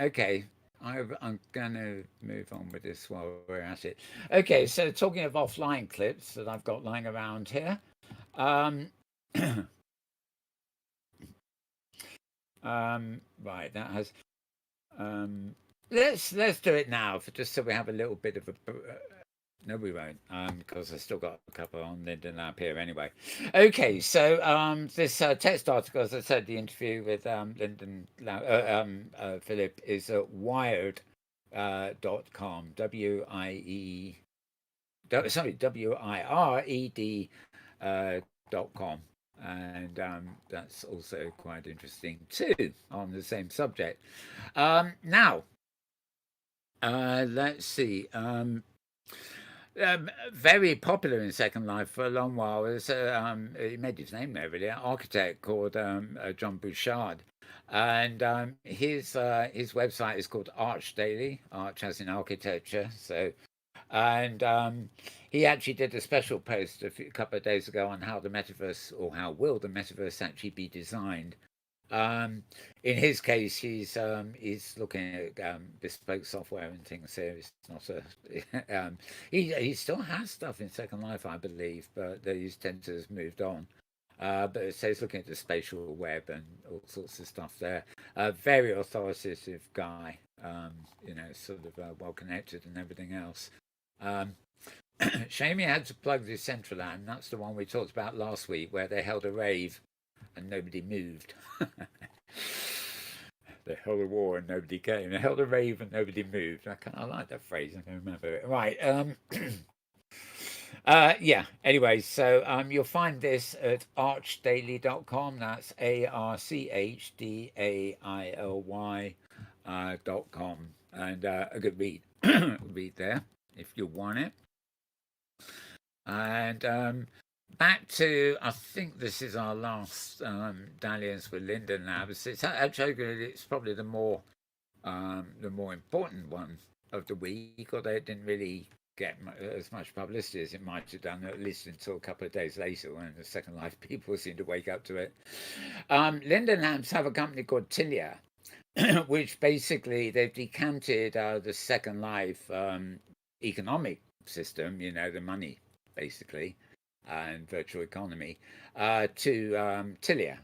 Okay. I'm going to move on with this while we're at it. Okay, so talking of offline clips that I've got lying around here. Right, that has. Let's do it now, for just so we have a little bit of a. No, we won't, because I still got a couple on Linden Lab here anyway. Okay, so this text article, as I said, the interview with Linden Lab, Philip, is at wired.com, wired.com. And that's also quite interesting too, on the same subject. Now, let's see. Very popular in Second Life for a long while. He made his name there, really. An architect called John Bouchard, and his website is called Arch Daily. Arch as in architecture. So, and he actually did a special post a couple of days ago on how the metaverse, or how will the metaverse actually be designed. In his case, he's looking at bespoke software and things here. It's not a he still has stuff in Second Life, I believe, but these tend to have moved on. But so he's looking at the spatial web and all sorts of stuff there. Very authoritative guy, sort of well connected and everything else. Shame he had to plug Decentraland. That's the one we talked about last week, where they held a rave and nobody moved. They held a war and nobody came. They held a rave and nobody moved. I like that phrase. I can remember it. Right. Yeah. Anyway, so you'll find this at archdaily.com. That's ARCHDAILY.com. And a good read. Read there if you want it. And back to, I think this is our last dalliance with Linden Labs. It's actually, it's probably the more important one of the week, although it didn't really get as much publicity as it might have done, at least until a couple of days later when the Second Life people seemed to wake up to it. Linden Labs have a company called Tilia, which basically they've decanted the Second Life economic system, the money basically, and virtual economy, to Tilia.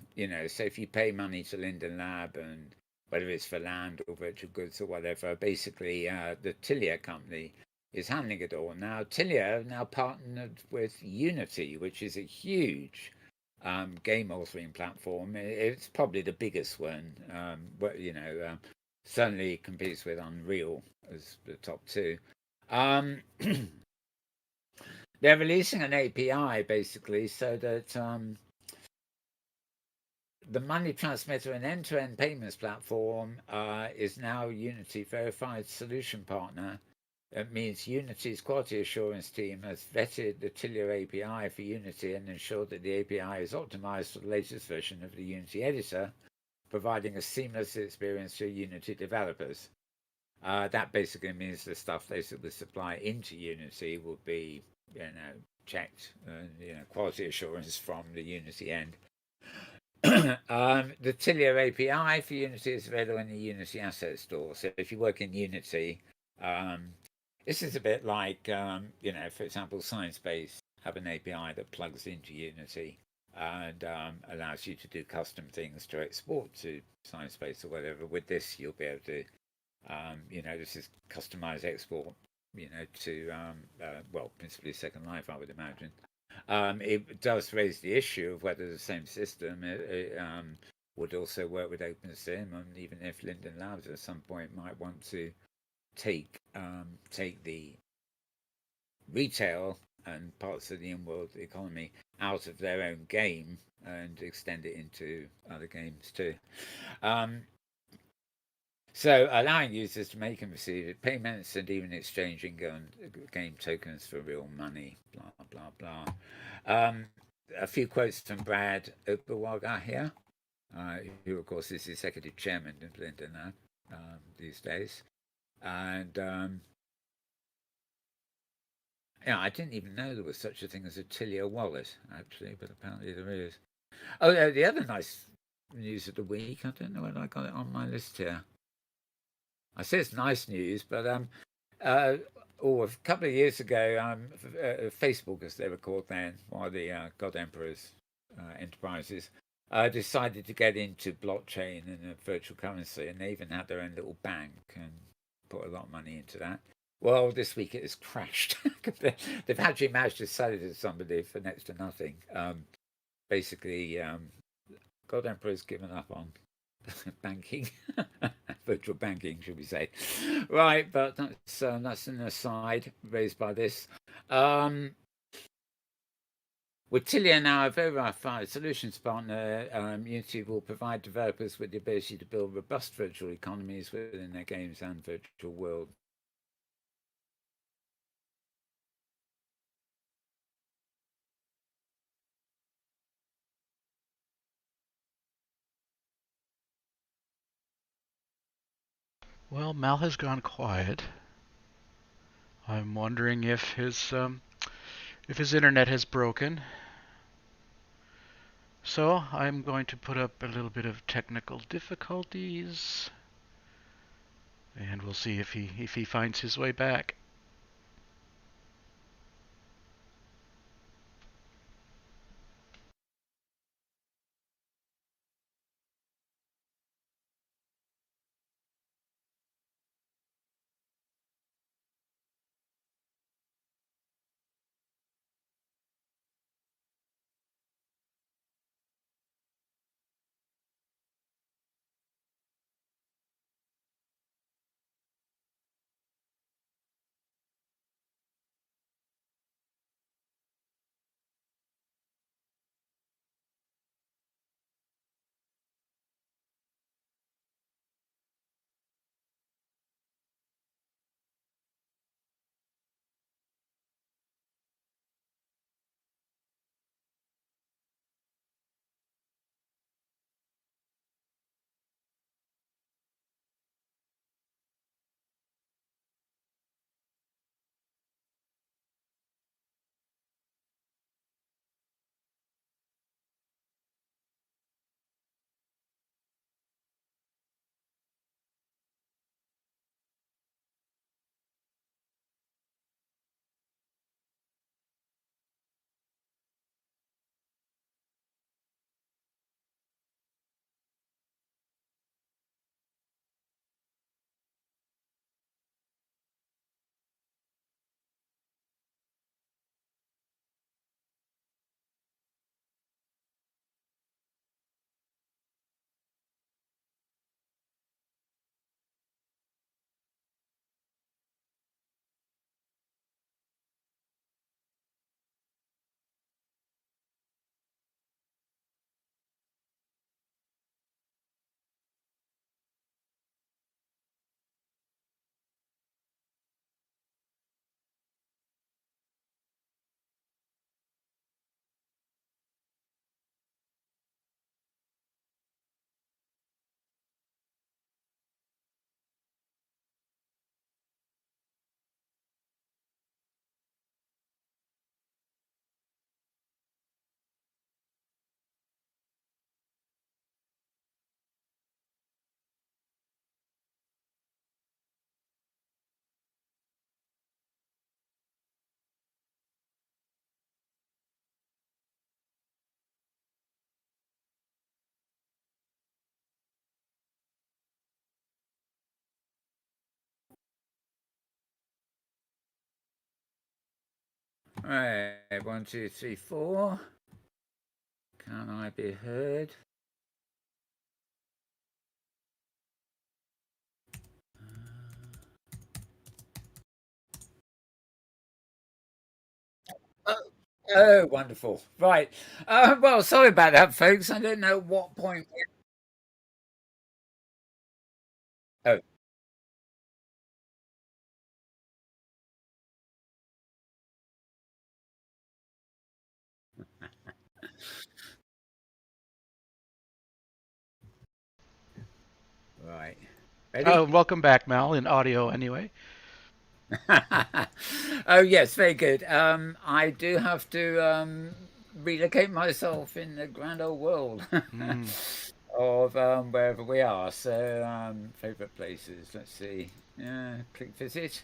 So if you pay money to Linden Lab, and whether it's for land or virtual goods or whatever, basically the Tilia company is handling it all. Now Tilia now partnered with Unity, which is a huge game authoring platform. It's probably the biggest one. Certainly competes with Unreal as the top two. They're releasing an API basically so that the money transmitter and end-to-end payments platform is now Unity verified solution partner It means Unity's quality assurance team has vetted the Tilia API for Unity and ensured that the API is optimized for the latest version of the Unity editor, providing a seamless experience for Unity developers. That basically means the stuff they supply into Unity will be, checked, quality assurance from the Unity end. The Tilia API for Unity is available in the Unity Asset Store. So if you work in Unity, this is a bit like, for example, Sciencebase have an API that plugs into Unity and allows you to do custom things to export to Sciencebase or whatever. With this, you'll be able to, this is customized export, to, principally Second Life, I would imagine. It does raise the issue of whether the same system would also work with OpenSim, and even if Linden Labs at some point might want to take the retail and parts of the in-world economy out of their own game and extend it into other games too. So allowing users to make and receive payments and even exchanging game tokens for real money, blah, blah, blah. A few quotes from Brad Oberwager here, who, of course, is executive chairman of Linden Lab these days. And, I didn't even know there was such a thing as a Tilia wallet, actually, but apparently there is. Oh, the other nice news of the week, I don't know whether I got it on my list here. I say it's nice news, but a couple of years ago, Facebook, as they were called then, one of the God Emperor's enterprises, decided to get into blockchain and virtual currency, and they even had their own little bank and put a lot of money into that. Well, this week it has crashed. They've actually managed to sell it to somebody for next to nothing. Basically, God Emperor's given up on banking, virtual banking, should we say? Right, but that's an aside raised by this. With Tilia now a verified solutions partner, Unity will provide developers with the ability to build robust virtual economies within their games and virtual world. Well, Mal has gone quiet. I'm wondering if his internet has broken. So I'm going to put up a little bit of technical difficulties, and we'll see if he finds his way back. Right, 1, 2, 3, 4. Can I be heard? Oh, wonderful. Right. Well, sorry about that, folks. I don't know what point. Oh, right. Ready? Welcome back, Mal, in audio anyway. Oh, yes, very good. I do have to relocate myself in the grand old world Mm. of wherever we are. So, favorite places. Let's see. Click visit.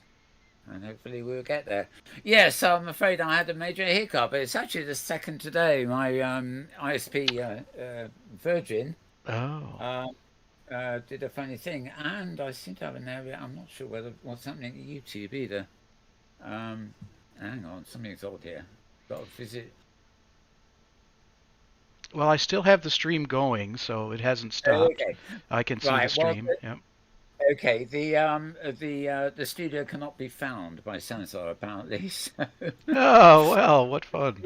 And hopefully we'll get there. Yes, I'm afraid I had a major hiccup. It's actually the second today. My ISP Virgin Oh. uh, did a funny thing, and I seem to have an area. I'm not sure what's happening to YouTube either. Um, Hang on, something's odd here. Got to visit. Well, I still have the stream going, so it hasn't stopped. Okay, I can see the right. Well, stream. Yep. okay. The studio cannot be found by Sensor apparently. So Oh, well, what fun.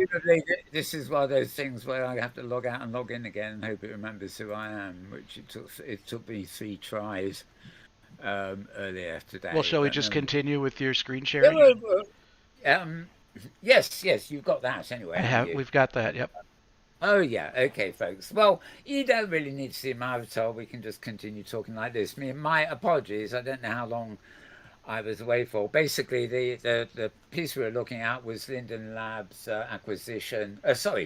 this is one of those things where I have to log out and log in again and hope it remembers who I am, which it took me 3 tries earlier today. Well, shall we But just continue with your screen yeah, sharing? yes, you've got that anyway, I haven't have. you? We've got that. Yep. Oh yeah, okay, folks. Well, you don't really need to see my avatar. We can just continue talking like this. My apologies. I don't know how long I was away for. Basically, the piece we were looking at was Linden Labs'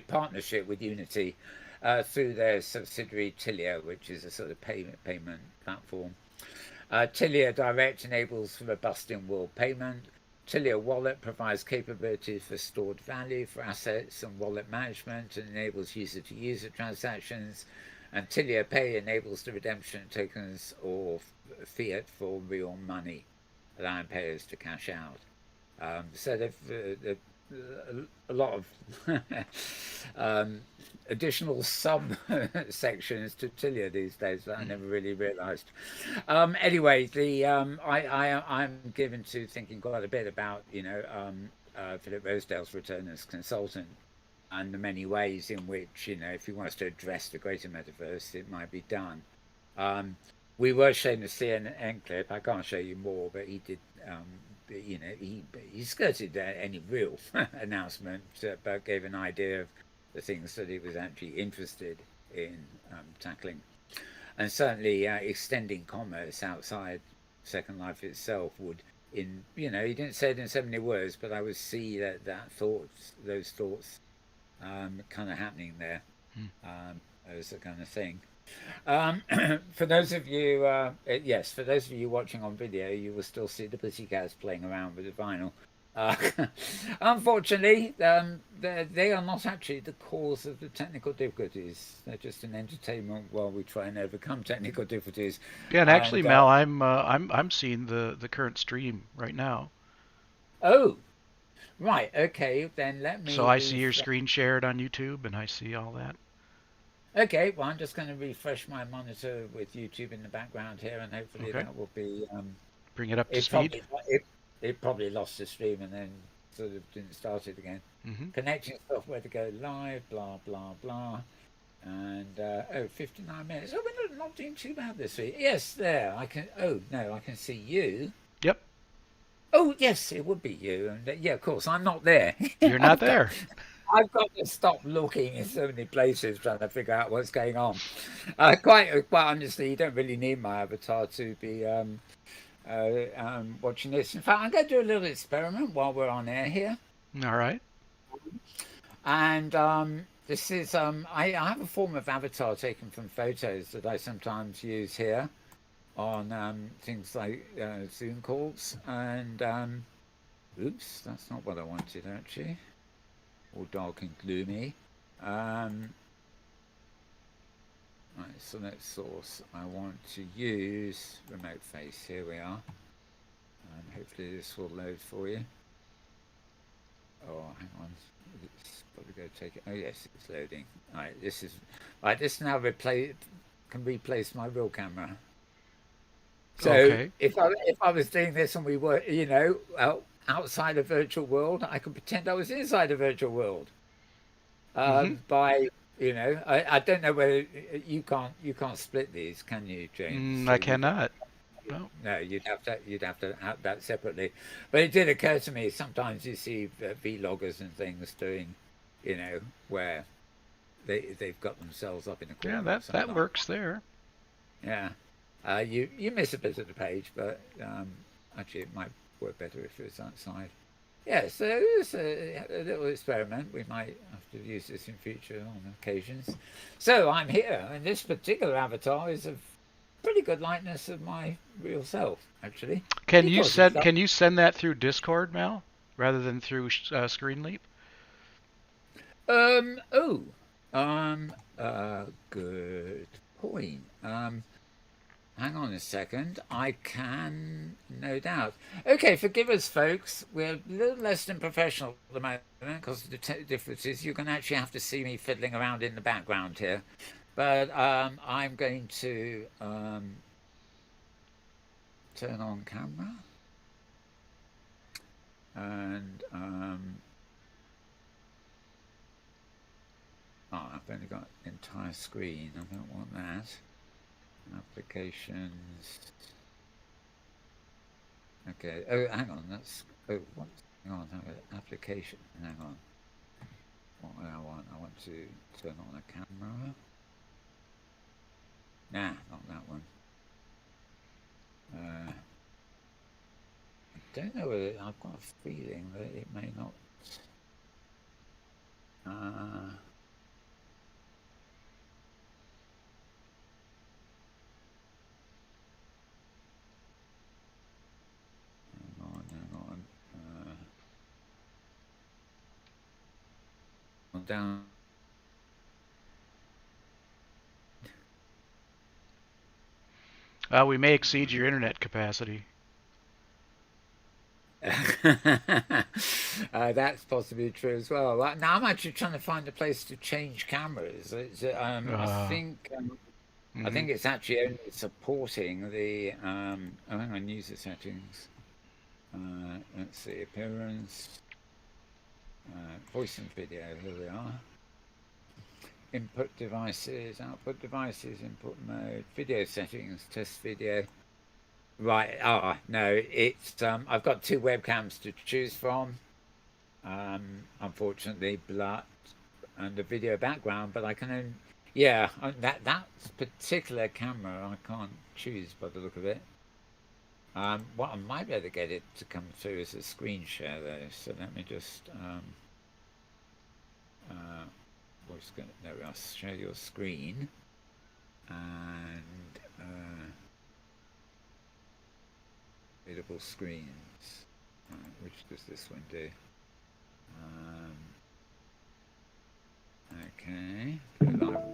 partnership with Unity through their subsidiary Tilia, which is a sort of payment platform. Tilia Direct enables robust in-world payment. Tilia Wallet provides capabilities for stored value for assets and wallet management and enables user-to-user transactions. And Tilia Pay enables the redemption of tokens or fiat for real money, allowing payers to cash out. So they've a lot of additional subsections to Tilia these days that I never really realised. Anyway, I'm given to thinking quite a bit about Philip Rosedale's return as consultant and the many ways in which if he wants to address the greater metaverse, it might be done. We were showing the CNN clip. I can't show you more, but he did. He skirted any real announcement, but gave an idea of the things that he was actually interested in tackling, and certainly extending commerce outside Second Life itself would. He didn't say it in so many words, but I would see those thoughts, kind of happening there, as a kind of thing. For those of you, for those of you watching on video, you will still see the pussycats playing around with the vinyl. Unfortunately, they are not actually the cause of the technical difficulties. They're just an entertainment while we try and overcome technical difficulties. Yeah, and actually, Mel, I'm seeing the current stream right now. Oh, right. Okay, then let me. So I see your screen shared on YouTube, and I see all that. Okay, well, I'm just going to refresh my monitor with YouTube in the background here, and hopefully that will be. Bring it up to speed. It probably lost the stream and then sort of didn't start it again. Connecting software to go live, blah, blah, blah. And, 59 minutes. Oh, we're not doing too bad this week. Yes, there. I can see you. Yep. Oh, yes, it would be you. And yeah, of course, I'm not there. You're not there. I've got to stop looking in so many places trying to figure out what's going on. Quite honestly, you don't really need my avatar to be watching this. In fact, I'm going to do a little experiment while we're on air here. All right. And this is I have a form of avatar taken from photos that I sometimes use here on things like Zoom calls. And oops, that's not what I wanted actually. All dark and gloomy. Right, select source. I want to use remote face. Here we are. And hopefully this will load for you. Oh, hang on. It's probably going to take it. Oh, yes, it's loading. All right, this is. All right, this now can replace my real camera. So Okay. if I was doing this and we were, outside a virtual world, I could pretend I was inside a virtual world. Mm-hmm. By I don't know whether you can't split these, can you, James? So I cannot. No. no, you'd have to have that separately. But it did occur to me sometimes you see vloggers and things doing, where they've got themselves up in a corner. Yeah, or that something. works there. Yeah, you miss a bit of the page, but actually it might work better if it's outside. Yeah, so it's a little experiment. We might have to use this in future on occasions. So I'm here, and this particular avatar is a pretty good likeness of my real self, actually. Can you Because it's send that through Discord, Mal, rather than through ScreenLeap? Good point. Hang on a second. I can, no doubt. Okay, forgive us, folks. We're a little less than professional at the moment because the difference is you're going to actually have to see me fiddling around in the background here. But I'm going to turn on camera. And I've only got entire screen. I don't want that. Applications. Okay. Oh, hang on. Hang on. Application. Hang on. What do I want? I want to turn on a camera. Nah, not that one. I don't know whether I've got a feeling that it may not. Hang on. Down. We may exceed your internet capacity. That's possibly true as well. Now I'm actually trying to find a place to change cameras. I think it's actually only supporting the. Hang on, user settings. Let's see, appearance, voice and video. Here we are. Input devices, output devices, input mode, video settings, test video. Right. No, it's I've got two webcams to choose from. Unfortunately, and a video background, but I can only, that particular camera I can't choose by the look of it. What I might be able to get it to come through is a screen share though. So let me just I'll share your screen and available screens. Which does this one do? Okay. Go live.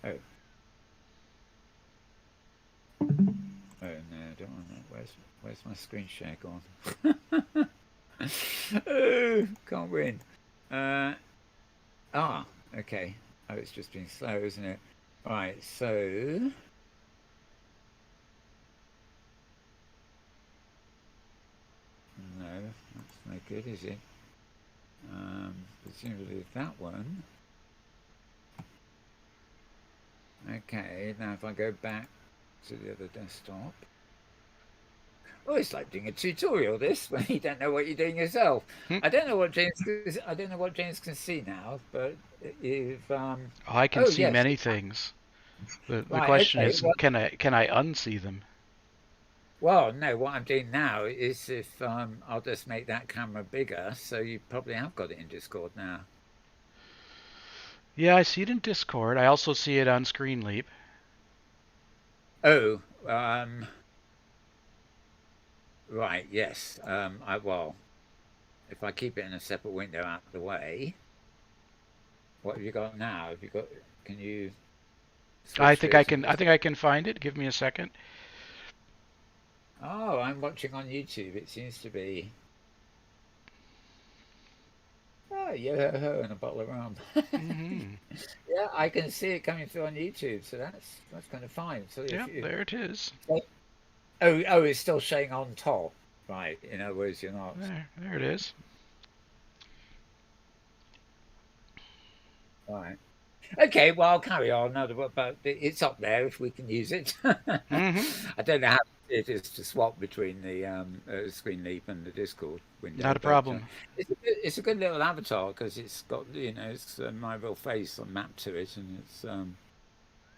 Oh. Oh no, I don't want that. Where's my screen share gone? Oh, can't win. Okay. Oh, it's just been slow, isn't it? Right, so no, that's no good, is it? Presumably that one. Okay, now if I go back to the other desktop. Oh, it's like doing a tutorial. This when you don't know what you're doing yourself. I don't know what James can see now, but if I can see many things. The question is, can I unsee them? Well, no. What I'm doing now is if I'll just make that camera bigger, so you probably have got it in Discord now. Yeah, I see it in Discord. I also see it on ScreenLeap. Oh, right. Yes. If I keep it in a separate window out of the way, what have you got now? Can you? I think I can find it. Give me a second. Oh, I'm watching on YouTube. It seems to be. Oh, yo-ho-ho and a bottle of rum. Mm-hmm. Yeah, I can see it coming through on YouTube, so that's kind of fine. So if Yep, you, there it is. oh, it's still showing on top, right? In other words, you're not. There it is. Right. Okay, well, I'll carry on. But it's up there if we can use it. Mm-hmm. I don't know how it is to swap between the Screen Leap and the Discord window, Not a but problem. it's a good little avatar because it's got it's my real face on mapped to it, and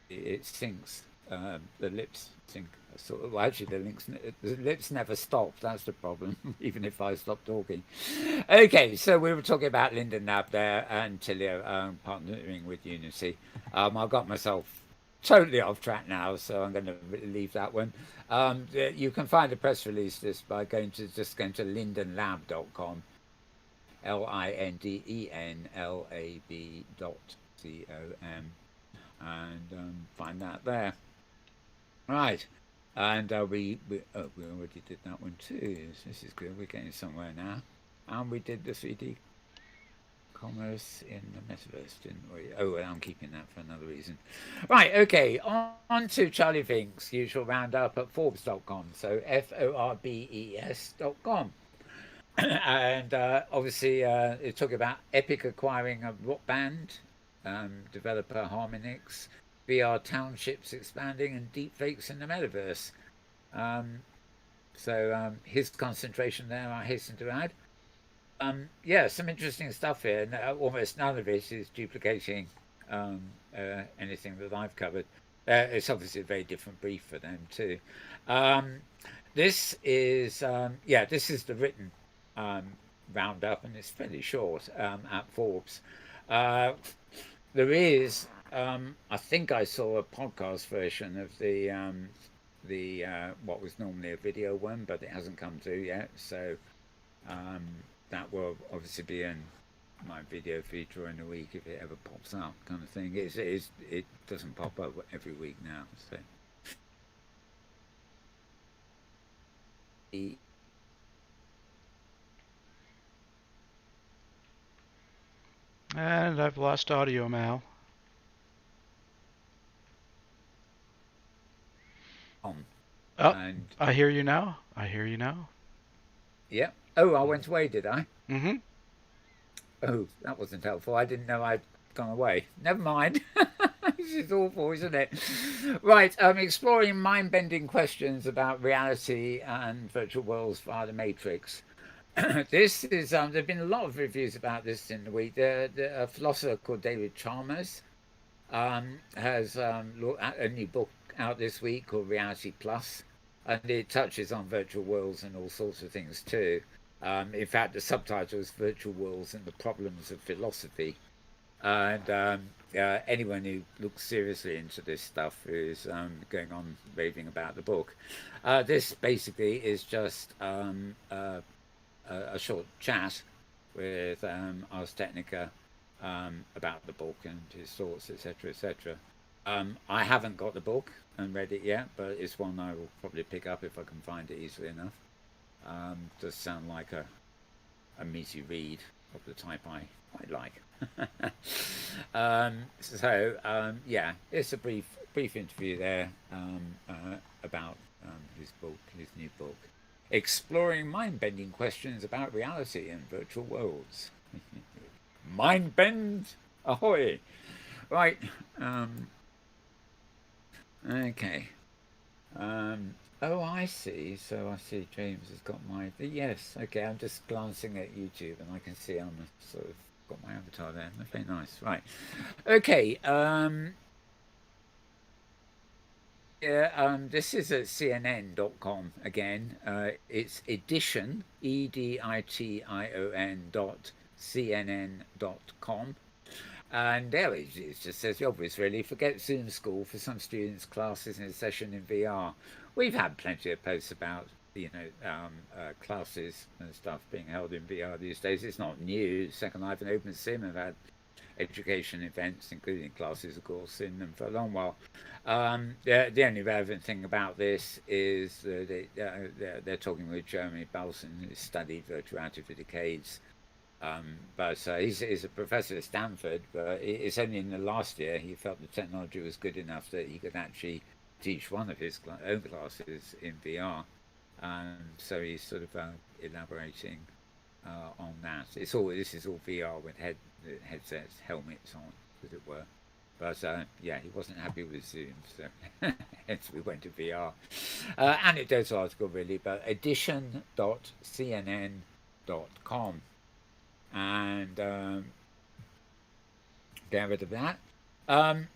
it syncs. The lips sync. Sort of, well, actually, the lips never stop. That's the problem, even if I stop talking. Okay, so we were talking about Linden Lab there and Tilio partnering with Unity. I got myself totally off track now, so I'm going to leave that one. You can find the press release this by going to lindenlab.com, lindenlab.com, and find that there. Right. And we already did that one too. This is good. We're getting somewhere now. And we did the 3D commerce in the Metaverse, didn't we? Oh, well, I'm keeping that for another reason. Right, okay. On to Charlie Fink's usual roundup at Forbes.com. So Forbes.com. And obviously, it's talking about Epic acquiring a rock band, developer Harmonix, VR townships expanding, and deepfakes in the Metaverse. So his concentration there, I hasten to add. Yeah, some interesting stuff here. And, almost none of it is duplicating anything that I've covered. It's obviously a very different brief for them too. This is this is the written roundup, and it's fairly short at Forbes. There is. I think I saw a podcast version of the what was normally a video one, but it hasn't come through yet. So that will obviously be in my video feature in a week if it ever pops up, kind of thing. It doesn't pop up every week now. So. And I've lost audio, Mal. Oh, and I hear you now. Yeah. Oh, I went away, did I? Mm-hmm. Oh, that wasn't helpful. I didn't know I'd gone away. Never mind. This is awful, isn't it? Right. Exploring mind-bending questions about reality and virtual worlds via the Matrix. This is there've been a lot of reviews about this in the week. A philosopher called David Chalmers has looked at a new book out this week called Reality Plus, and it touches on virtual worlds and all sorts of things too. In fact, the subtitle is Virtual Worlds and the Problems of Philosophy. And anyone who looks seriously into this stuff is going on raving about the book. This basically is just a short chat with Ars Technica about the book and his thoughts, etc., etc. I haven't got the book and read it yet, but it's one I will probably pick up if I can find it easily enough. Does sound like a meaty read of the type I like. Yeah, it's a brief interview there about his new book, exploring mind-bending questions about reality and virtual worlds. Mind bend, ahoy! Right. Okay. Oh, I see. So I see James has got my... Yes, okay, I'm just glancing at YouTube and I can see I'm sort of got my avatar there. Very nice. Right. Okay. This is at CNN.com again. It's edition, edition.cnn.com. And there it just says the obvious, really. Forget Zoom school for some students' classes in a session in VR. We've had plenty of posts about, classes and stuff being held in VR these days. It's not new. Second Life and OpenSim have had education events, including classes, of course, in them for a long while. The only relevant thing about this is that they're talking with Jeremy Balson, who studied virtuality for decades. But he's a professor at Stanford, but it's only in the last year he felt the technology was good enough that he could actually teach one of his own classes in VR. So he's sort of elaborating on that. This is all VR with headsets, helmets on, as it were. But yeah, he wasn't happy with Zoom, so hence we went to VR. Anecdotal article really, but edition.cnn.com. And get rid of that.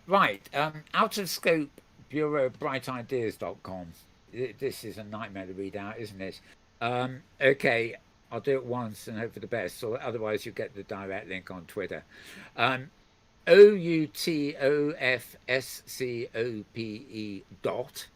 Right, out of scope, Bureau of Bright Ideas.com. This is a nightmare to read out, isn't it? Okay, I'll do it once and hope for the best, or otherwise you get the direct link on Twitter. OUTOFSCOPE dot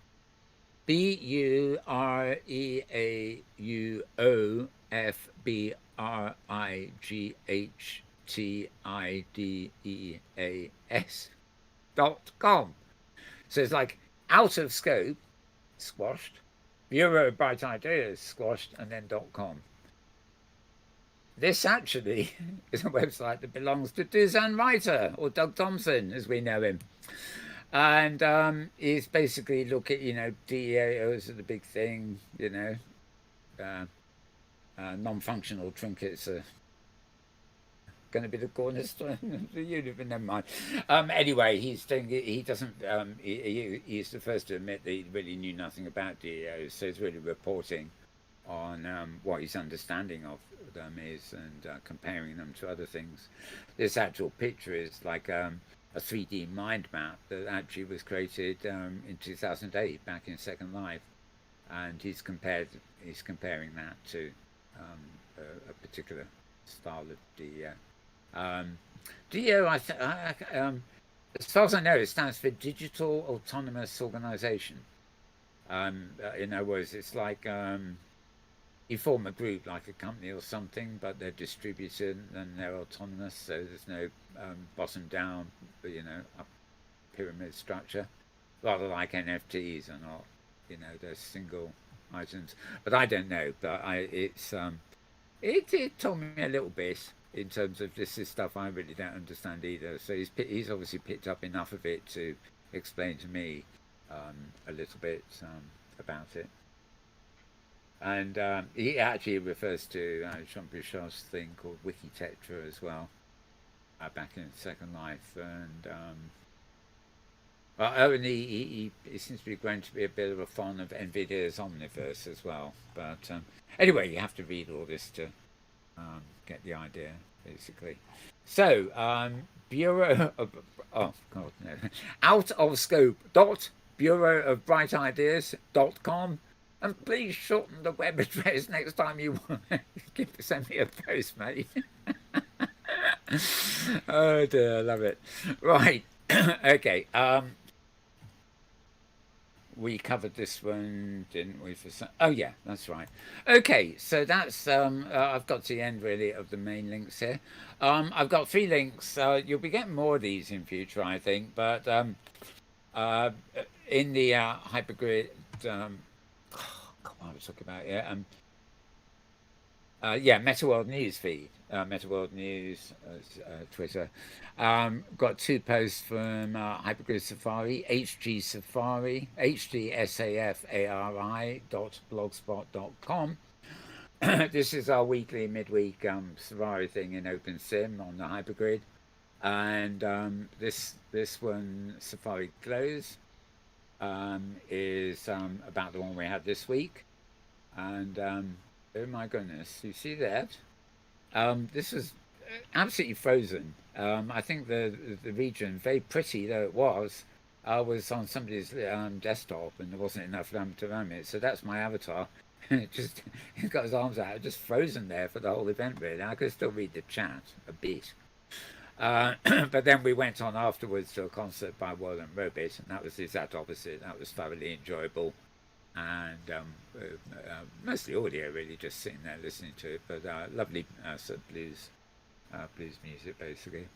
BUREAUFBRIGHTIDEAS.com. So it's like out of scope, squashed, Bureau of Bright Ideas, squashed, and then .com. This actually is a website that belongs to Dusan Writer, or Doug Thompson, as we know him. And he's basically DAOs are the big thing, non-functional trinkets are going to be the cornerstone of the universe. Never mind. Anyway, he's the first to admit that he really knew nothing about DAOs, so he's really reporting on what his understanding of them is and comparing them to other things. This actual picture is like a 3D mind map that actually was created in 2008 back in Second Life, and he's comparing that to a particular style of DAO. DAO, as far as I know, it stands for Digital Autonomous Organization. In other words, it's like you form a group like a company or something, but they're distributed and they're autonomous, so there's no bottom down, up pyramid structure. Rather like NFTs are not, they're single items. But I don't know. But it told me a little bit in terms of this is stuff I really don't understand either. So he's obviously picked up enough of it to explain to me a little bit about it. And he actually refers to Jean Bouchard's thing called Wikitetra as well, back in Second Life. And he seems to be going to be a bit of a fan of NVIDIA's Omniverse as well. But anyway, you have to read all this to get the idea, basically. So, Bureau of... Oh, God, no. Out of scope. Bureau of Bright Ideas.com. And please shorten the web address next time you want to send me a post, mate. Oh dear, I love it. Right, okay. We covered this one, didn't we? Oh yeah, that's right. Okay, so that's I've got to the end really of the main links here. I've got 3 links. You'll be getting more of these in future, I think. But in the hypergrid. What I was talking about, Metaworld News feed, Metaworld News, Twitter. Got 2 posts from Hypergrid Safari, HG Safari, HDSAFARI.blogspot.com. This is our weekly, midweek Safari thing in OpenSim on the Hypergrid, and this one, Safari Close, is about the one we had this week. And oh my goodness, you see that? This was absolutely frozen. I think the region, very pretty though it was on somebody's desktop, and there wasn't enough RAM to run it. So that's my avatar. He's got his arms out, just frozen there for the whole event really. I could still read the chat a bit. But then we went on afterwards to a concert by World and Robit, and that was the exact opposite. That was thoroughly enjoyable, and mostly audio, really, just sitting there listening to it. But lovely sort of blues music, basically.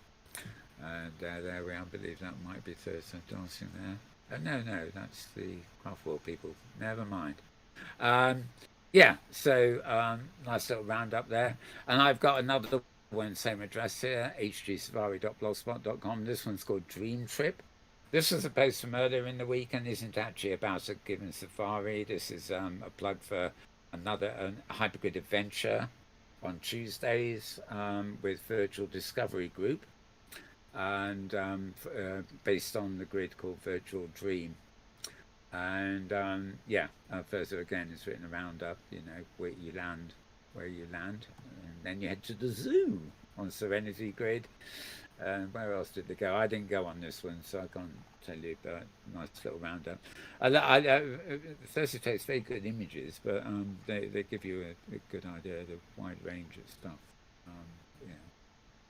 And there we are. I believe that might be Thursday dancing there. No, that's the Craftworld people. Never mind. Yeah, so nice little roundup there. And I've got another one, same address here, hgsafari.blogspot.com. This one's called Dream Trip. This was a post from earlier in the week and isn't actually about a given safari. This is a plug for another hypergrid adventure on Tuesdays with Virtual Discovery Group, and based on the grid called Virtual Dream. And further again, it's written around up, where you land, and then you head to the zoo on Serenity Grid. And where else did they go? I didn't go on this one, so I can't tell you, but nice little roundup. Thursday takes very good images, but they give you a good idea of the wide range of stuff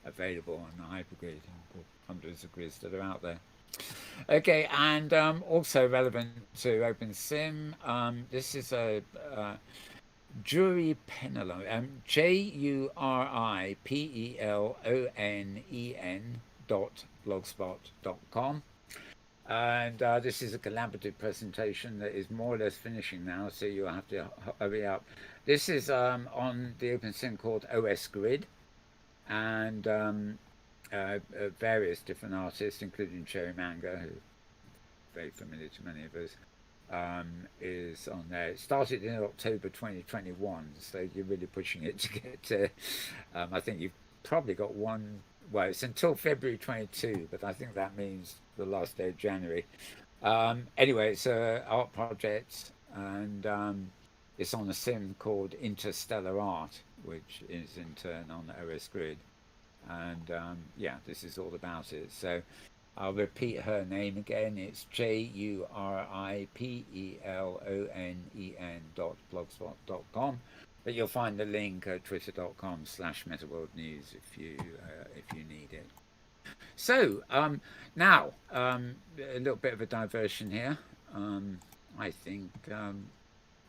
available on the hypergrid and the hundreds of grids that are out there. Okay, and also relevant to OpenSim, this is a Juri Penelon, JURIPELONEN.blogspot.com. And this is a collaborative presentation that is more or less finishing now, so you'll have to hurry up. This is on the OpenSim called OS Grid, and various different artists, including Cherry Manga, who's very familiar to many of us, is on there. It started in October 2021, so you're really pushing it to get to, I think you've probably got one, well, it's until February 22, but I think that means the last day of January. Anyway, it's an art project, and it's on a sim called Interstellar Art, which is in turn on the OS Grid. And this is all about it. So I'll repeat her name again. It's JURIPELONEN.blogspot.com. But you'll find the link at twitter.com/MetaWorldNews if you need it. So now a little bit of a diversion here. I think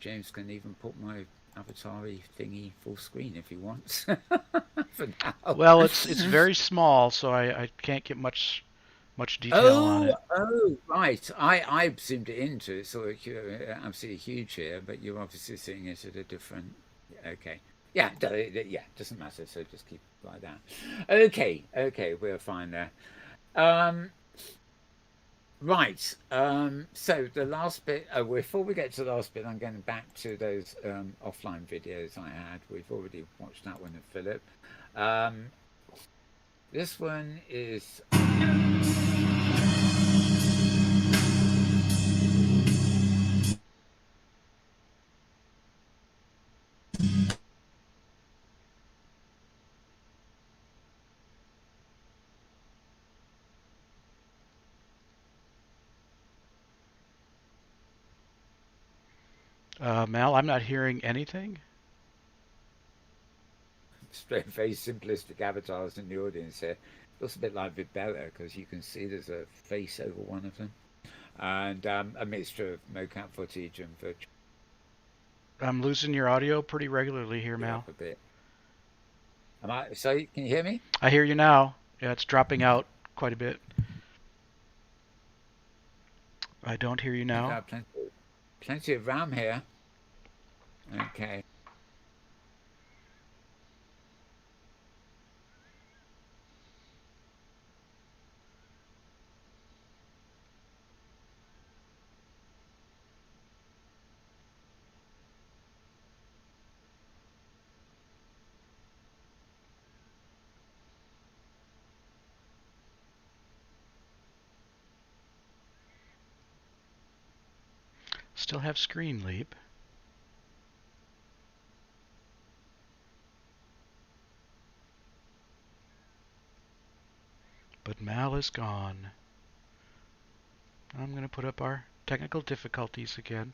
James can even put my avatar-y thingy full screen if he wants. For now. Well, it's very small, so I can't get much detail on it. Oh, right. I zoomed it into it, so it's absolutely huge here, but you're obviously seeing it at a different. Okay. Yeah, doesn't matter. So just keep it like that. Okay, we're fine there. Right. So the last bit. Before we get to the last bit, I'm going back to those offline videos I had. We've already watched that one of Philip. This one is. Mal, I'm not hearing anything. Very simplistic avatars in the audience here. Looks a bit like Vibella because you can see there's a face over one of them, and a mixture of mocap footage and virtual. I'm losing your audio pretty regularly here, Mal. Up a bit. So can you hear me? I hear you now. Yeah, it's dropping out quite a bit. I don't hear you now. Plenty of RAM here. Okay. Still have screen leap. But Mal is gone. I'm going to put up our technical difficulties again.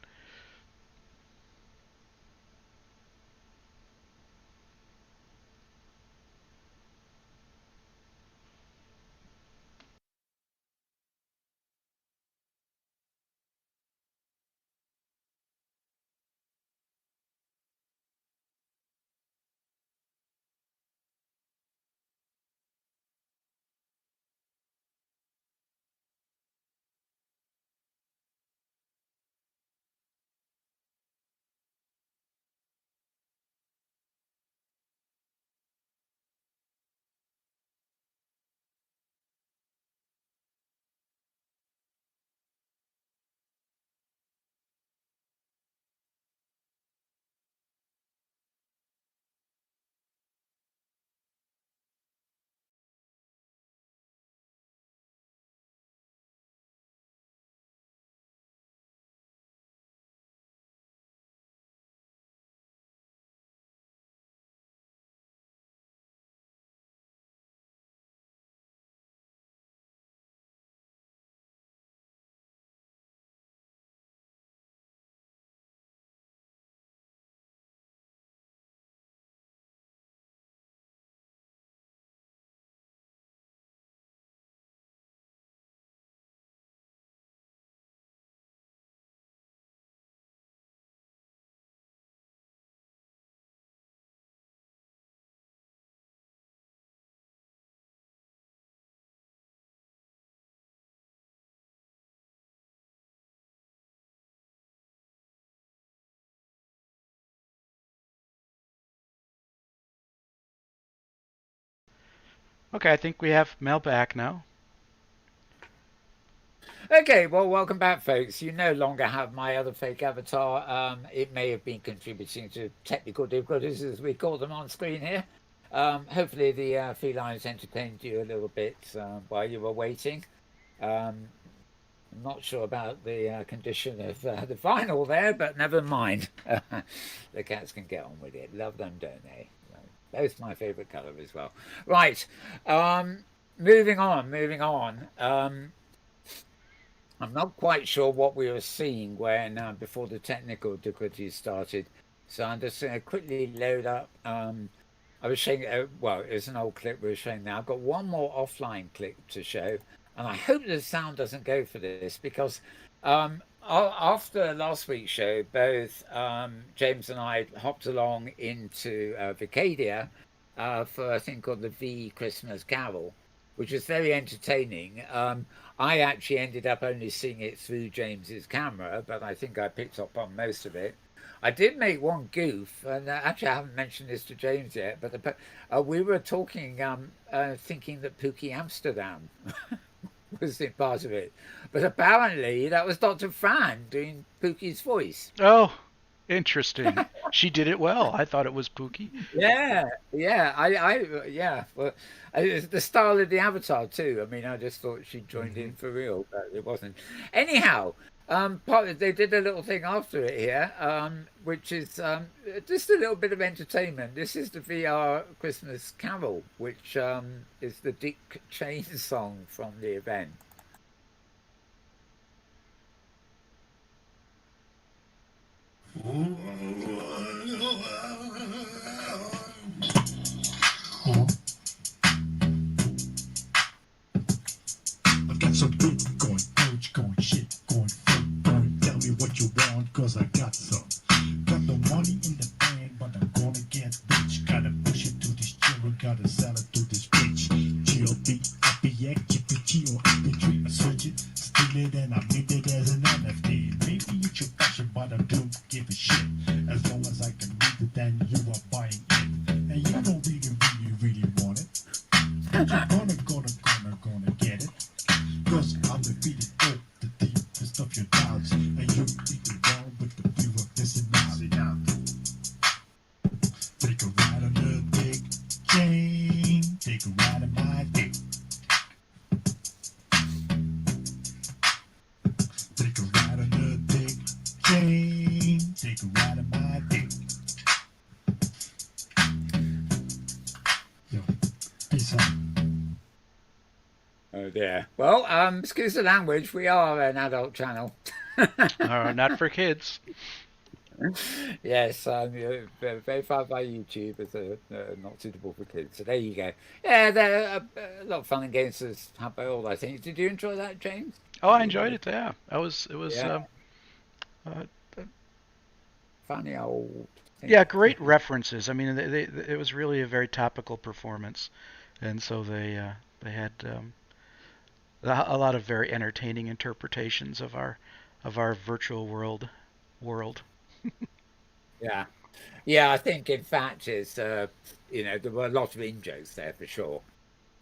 Okay, I think we have Mel back now. Okay, well, welcome back, folks. You no longer have my other fake avatar. It may have been contributing to technical difficulties, as we call them on screen here. Hopefully, the felines entertained you a little bit while you were waiting. I'm not sure about the condition of the vinyl there, but never mind. The cats can get on with it. Love them, don't they? Both my favourite colour as well. Right. Moving on. I'm not quite sure what we were seeing when before the technical difficulties started. So I'm just going to quickly load up. I was showing, well, it's an old clip we were showing now. I've got one more offline clip to show. And I hope the sound doesn't go for this because after last week's show, both James and I hopped along into Vicadia for a thing called the V Christmas Carol, which was very entertaining. I actually ended up only seeing it through James's camera, but I think I picked up on most of it. I did make one goof, and actually I haven't mentioned this to James yet, but we were talking, thinking that Pookie Amsterdam was in part of it. But apparently that was Dr. Fran doing Pookie's voice. Oh, interesting. She did it well. I thought it was Pookie. Yeah. Yeah. Well, it's the style of the avatar too. I mean, I just thought she joined in for real, but it wasn't. Anyhow, they did a little thing after it here, which is just a little bit of entertainment. This is the VR Christmas Carol, which is the Dick Cheney song from the event. I've got some beat going, purge going, shit going, fake going. Tell me what you want, cause I got some. Got the money in the bank, but I'm gonna get rich. Gotta push it to this children, gotta sell it to this bitch. GOP, FBX, GPT, or MP3. I switch it, steal it, and I mint it as an NFT. Maybe it's your passion, but I don't give a shit. As long as I can read it, then you are buying it. And you don't really want it. But you're gonna get it. Cause I'm defeated all the deepest of your doubts. And you beat it down with the view of this and now. Take a ride on the dick chain. Take a ride on my dick. Take a ride on the dick chain. Take a ride on my dick. Yo, peace out. Oh dear. Well, excuse the language. We are an adult channel. Not for kids. Yes, verified by YouTube as not suitable for kids. So there you go. Yeah, they're a lot of fun and games as by all, I think. Did you enjoy that, James? Oh, I enjoyed it. Yeah, it was. Yeah. Funny old thing. Yeah, great references. I mean, it was really a very topical performance, and so they had a lot of very entertaining interpretations of our virtual world. Yeah. I think in fact it's there were a lot of in jokes there for sure,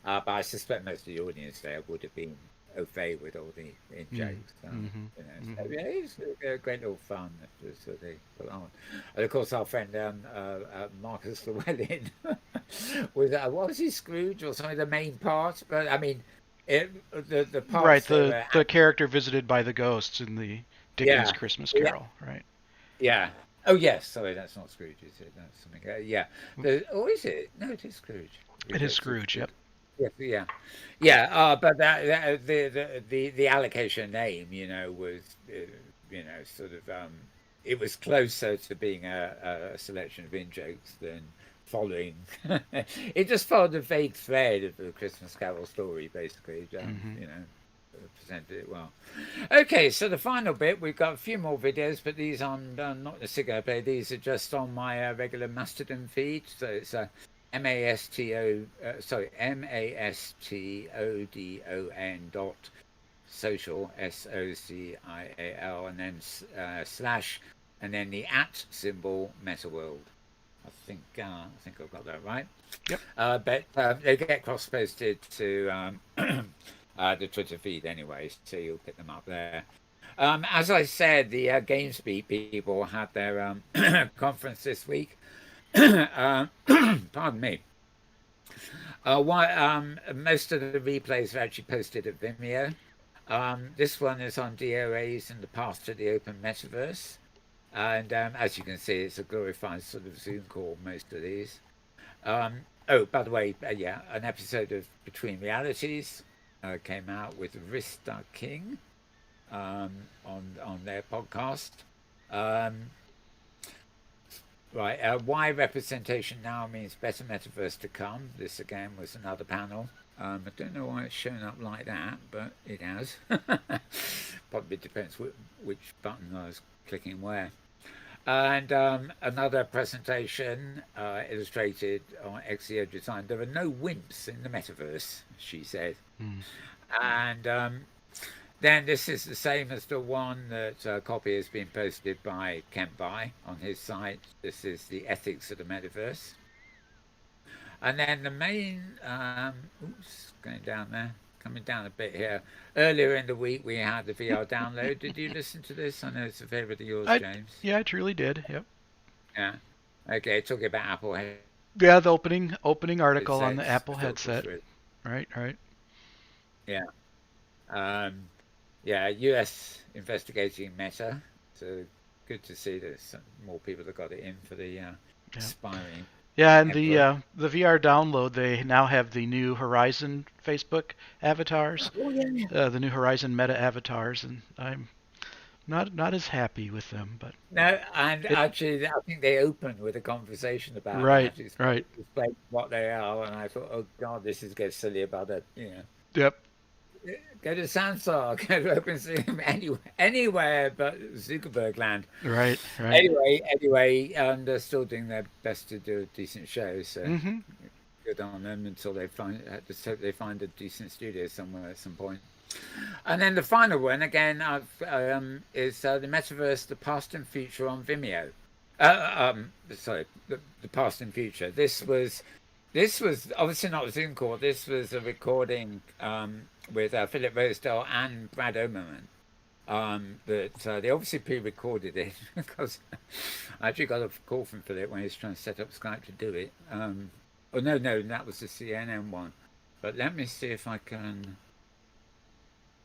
but I suspect most of the audience there would have been au fait with all the in jokes. So yeah, it's a great little fun that they put on. And of course, our friend Marcus Llewellyn was what was he, Scrooge or something, the main part? But I mean, the part Right, the character visited by the ghosts in the Dickens Christmas Carol, right? Yeah. Oh yes. Sorry, that's not Scrooge, is it? That's something. Yeah. Or is it? No, it is Scrooge. It is Scrooge. Yep. Yeah. But that the allocation name, was sort of it was closer to being a selection of in jokes than following. It just followed a vague thread of the Christmas Carol story, basically. Presented it well. Okay, so the final bit, we've got a few more videos, but these are not the cigar play. These are just on my regular Mastodon feed. So it's MASTODON social SOCIAL and then / and then the @ symbol Metaworld. I think I've got that right. Yep. But they get cross-posted to the Twitter feed anyway, so you'll pick them up there. As I said, the GameSpeak people had their conference this week. Pardon me. Most of the replays are actually posted at Vimeo. This one is on DOAs and the path to the open metaverse. And as you can see, it's a glorified sort of Zoom call, most of these. Oh, by the way, an episode of Between Realities came out with Rista King on their podcast. Why representation now means better metaverse to come. This again was another panel. I don't know why it's showing up like that, but it has. Probably depends which button I was clicking where. And another presentation illustrated on XEO design. There are no wimps in the metaverse, she said. And then this is the same as the one that copy has been posted by Kent By on his site. This is the ethics of the metaverse. And then the main, going down there, coming down a bit here. Earlier in the week, we had the VR download. Did you listen to this? I know it's a favorite of yours, James. Yeah, I truly did. Yep. Yeah. Okay, talking about Apple. Yeah, the opening article on the Apple headset. Right. Yeah. US investigating Meta. So good to see that some more people have got it in for the aspiring. Yeah, and the VR download, they now have the new Horizon Facebook avatars, the new Horizon Meta avatars, and I'm not as happy with them. But no, and actually, I think they opened with a conversation about right. Explain what they are, and I thought, oh God, this is getting silly about it. Yep. Go to Samsung, go to OpenSea, anywhere but Zuckerberg land. Right. Anyway, they're still doing their best to do a decent show, so good on them until they find a decent studio somewhere at some point. And then the final one again is the Metaverse, the past and future on Vimeo. Sorry, the past and future. This was obviously not a Zoom call. This was a recording with Philip Rosedale and Brad Omerman. That they obviously pre-recorded it because I actually got a call from Philip when he was trying to set up Skype to do it. No, that was the CNN one. But let me see if I can.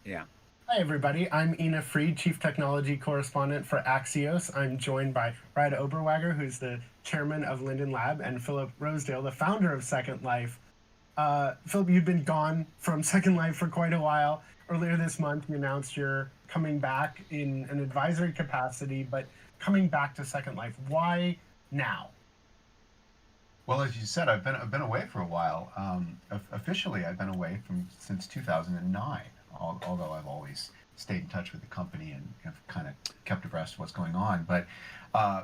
Yeah. Hi, everybody. I'm Ina Fried, Chief Technology Correspondent for Axios. I'm joined by Brad Oberwager, who's the chairman of Linden Lab, and Philip Rosedale, the founder of Second Life. Philip, you've been gone from Second Life for quite a while. Earlier this month, you announced you're coming back in an advisory capacity, but coming back to Second Life. Why now? Well, as you said, I've been away for a while. Officially, I've been away since 2009. Although I've always stayed in touch with the company and have kind of kept abreast of what's going on. But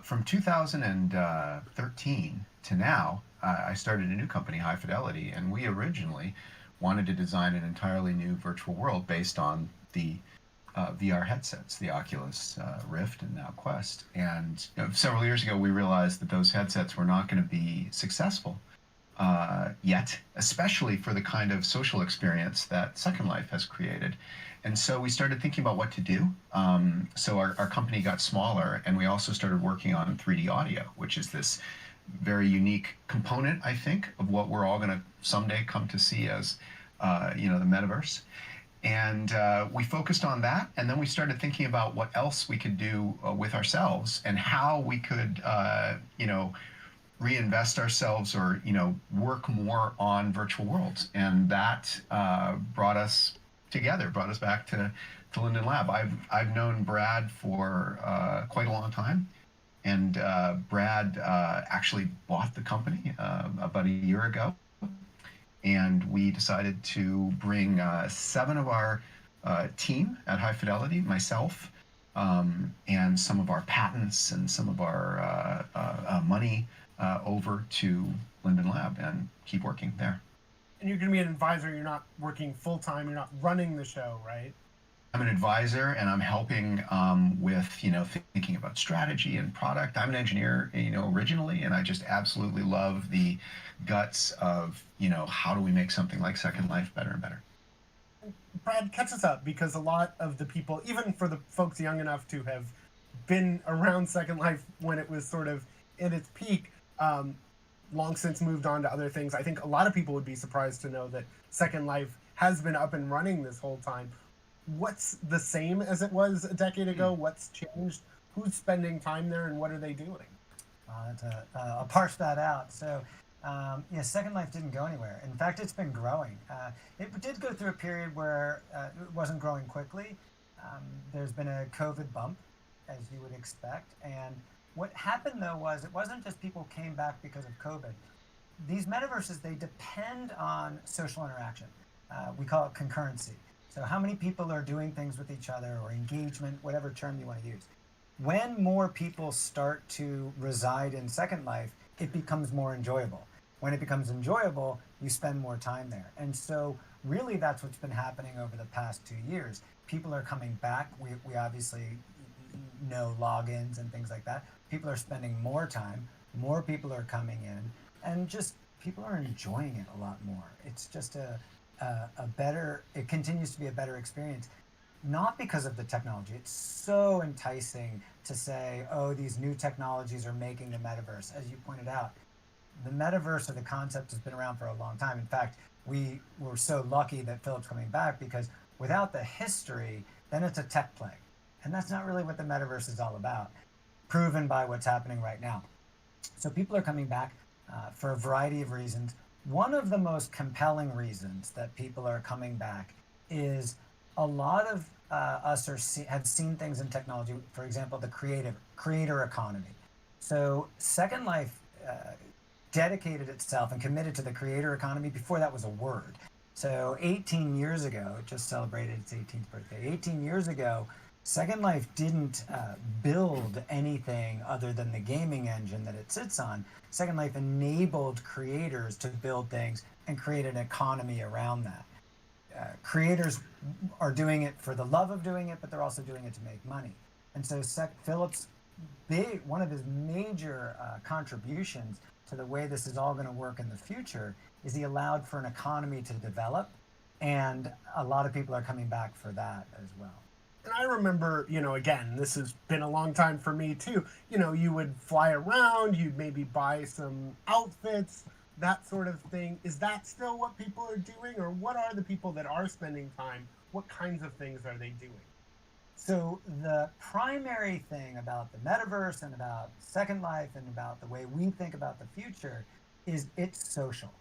from 2013 to now, I started a new company, High Fidelity, and we originally wanted to design an entirely new virtual world based on the VR headsets, the Oculus Rift and now Quest. And several years ago, we realized that those headsets were not going to be successful yet, especially for the kind of social experience that Second Life has created. And so we started thinking about what to do. So our company got smaller, and we also started working on 3D audio, which is this very unique component, I think, of what we're all going to someday come to see as, the metaverse. And we focused on that, and then we started thinking about what else we could do with ourselves and how we could, reinvest ourselves or work more on virtual worlds, and that brought us back to Linden Lab. I've known Brad for quite a long time, and Brad actually bought the company about a year ago, and we decided to bring 7 of our team at High Fidelity, myself, and some of our patents and some of our money over to Linden Lab and keep working there. And you're going to be an advisor. You're not working full-time. You're not running the show, right? I'm an advisor, and I'm helping with, thinking about strategy and product. I'm an engineer, originally, and I just absolutely love the guts of, how do we make something like Second Life better and better. Brad, catch us up, because a lot of the people, even for the folks young enough to have been around Second Life when it was sort of at its peak, long since moved on to other things. I think a lot of people would be surprised to know that Second Life has been up and running this whole time. What's the same as it was a decade ago? What's changed? Who's spending time there, and what are they doing? I'll parse that out. So, Second Life didn't go anywhere. In fact, it's been growing. It did go through a period where it wasn't growing quickly. There's been a COVID bump, as you would expect. And what happened, though, was it wasn't just people came back because of COVID. These metaverses, they depend on social interaction. We call it concurrency. So how many people are doing things with each other, or engagement, whatever term you want to use. When more people start to reside in Second Life, it becomes more enjoyable. When it becomes enjoyable, you spend more time there. And so really that's what's been happening over the past 2 years. People are coming back. We obviously know logins and things like that. People are spending more time. More people are coming in. And just people are enjoying it a lot more. It's just it continues to be a better experience, not because of the technology. It's so enticing to say, oh, these new technologies are making the metaverse. As you pointed out, the metaverse, or the concept, has been around for a long time. In fact, we were so lucky that Philip's coming back, because without the history, then it's a tech play. And that's not really what the metaverse is all about, proven by what's happening right now. So people are coming back for a variety of reasons. One of the most compelling reasons that people are coming back is a lot of us have seen things in technology, for example, the creator economy. So Second Life dedicated itself and committed to the creator economy before that was a word. So 18 years ago, it just celebrated its 18th birthday. 18 years ago, Second Life didn't build anything other than the gaming engine that it sits on. Second Life enabled creators to build things and create an economy around that. Creators are doing it for the love of doing it, but they're also doing it to make money. And so Philip's one of his major contributions to the way this is all going to work in the future is he allowed for an economy to develop, and a lot of people are coming back for that as well. And I remember, again, this has been a long time for me too. You would fly around, you'd maybe buy some outfits, that sort of thing. Is that still what people are doing, or what are the people that are spending time? What kinds of things are they doing? So the primary thing about the metaverse and about Second Life and about the way we think about the future is it's social.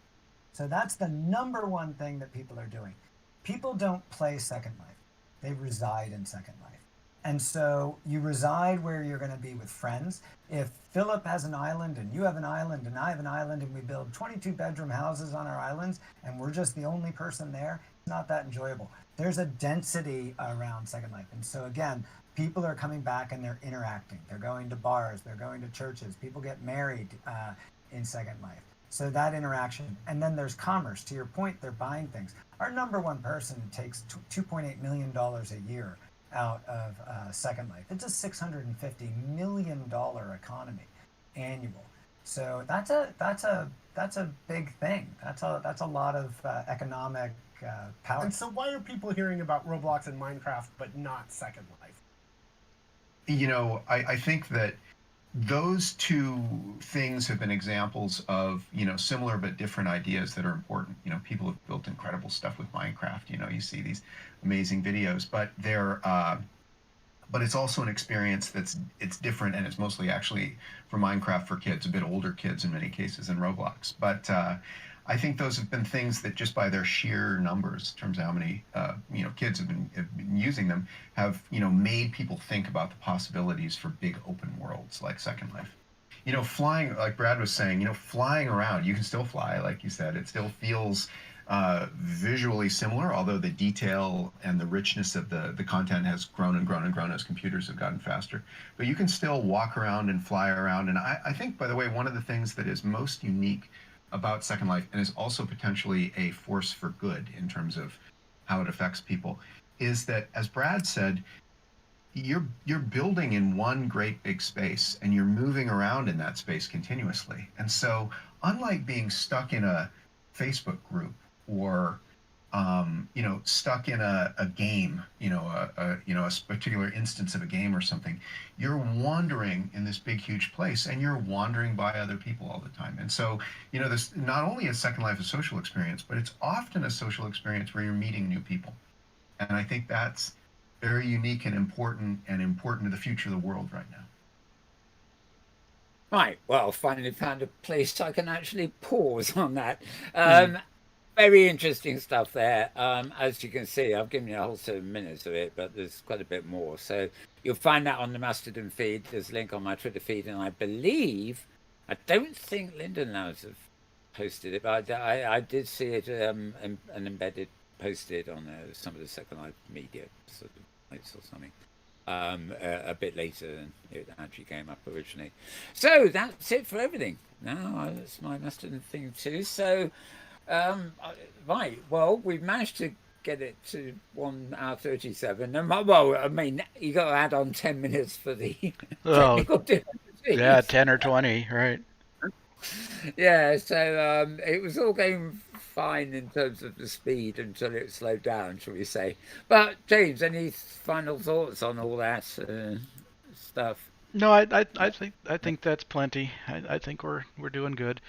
So that's the number one thing that people are doing. People don't play Second Life. They reside in Second Life. And so you reside where you're going to be with friends. If Philip has an island and you have an island and I have an island and we build 22 bedroom houses on our islands and we're just the only person there, it's not that enjoyable. There's a density around Second Life. And so again, people are coming back and they're interacting. They're going to bars, they're going to churches. People get married in Second Life. So that interaction. And then there's commerce. To your point, they're buying things. Our number one person takes $2.8 million a year out of Second Life. It's a $650 million economy annual. So that's a big thing. That's a lot of economic power. And so why are people hearing about Roblox and Minecraft but not Second Life? I think that those two things have been examples of, similar but different ideas that are important. People have built incredible stuff with Minecraft. You see these amazing videos, but but it's also an experience it's different, and it's mostly actually for Minecraft for kids, a bit older kids in many cases than Roblox. But I think those have been things that, just by their sheer numbers, in terms of how many kids have been using them, have made people think about the possibilities for big open worlds like Second Life. Flying, like Brad was saying, flying around, you can still fly, like you said. It still feels visually similar, although the detail and the richness of the content has grown and grown and grown as computers have gotten faster. But you can still walk around and fly around. And I think, by the way, one of the things that is most unique about Second Life, and is also potentially a force for good in terms of how it affects people, is that, as Brad said, you're building in one great big space and you're moving around in that space continuously. And so, unlike being stuck in a Facebook group or stuck in a game, a particular instance of a game or something, you're wandering in this big, huge place, and you're wandering by other people all the time. And so, this not only is Second Life a social experience, but it's often a social experience where you're meeting new people. And I think that's very unique and important to the future of the world right now. Right. Well, finally found a place I can actually pause on that. Very interesting stuff there. As you can see, I've given you a whole 7 minutes of it, but there's quite a bit more. So you'll find that on the Mastodon feed. There's a link on my Twitter feed, and I don't think Linden Labs have posted it, but I did see it, an embedded posted on some of the Second Life media sort of notes or something. A bit later than it actually came up originally. So that's it for everything. Now that's my Mastodon thing too. So. Right. Well, we've managed to get it to 1 hour 37. And well, I mean, you got to add on 10 minutes for the technical difficulties. Yeah, 10 or 20, right? Yeah. So it was all going fine in terms of the speed until it slowed down, shall we say? But James, any final thoughts on all that stuff? No, I think that's plenty. I think we're doing good.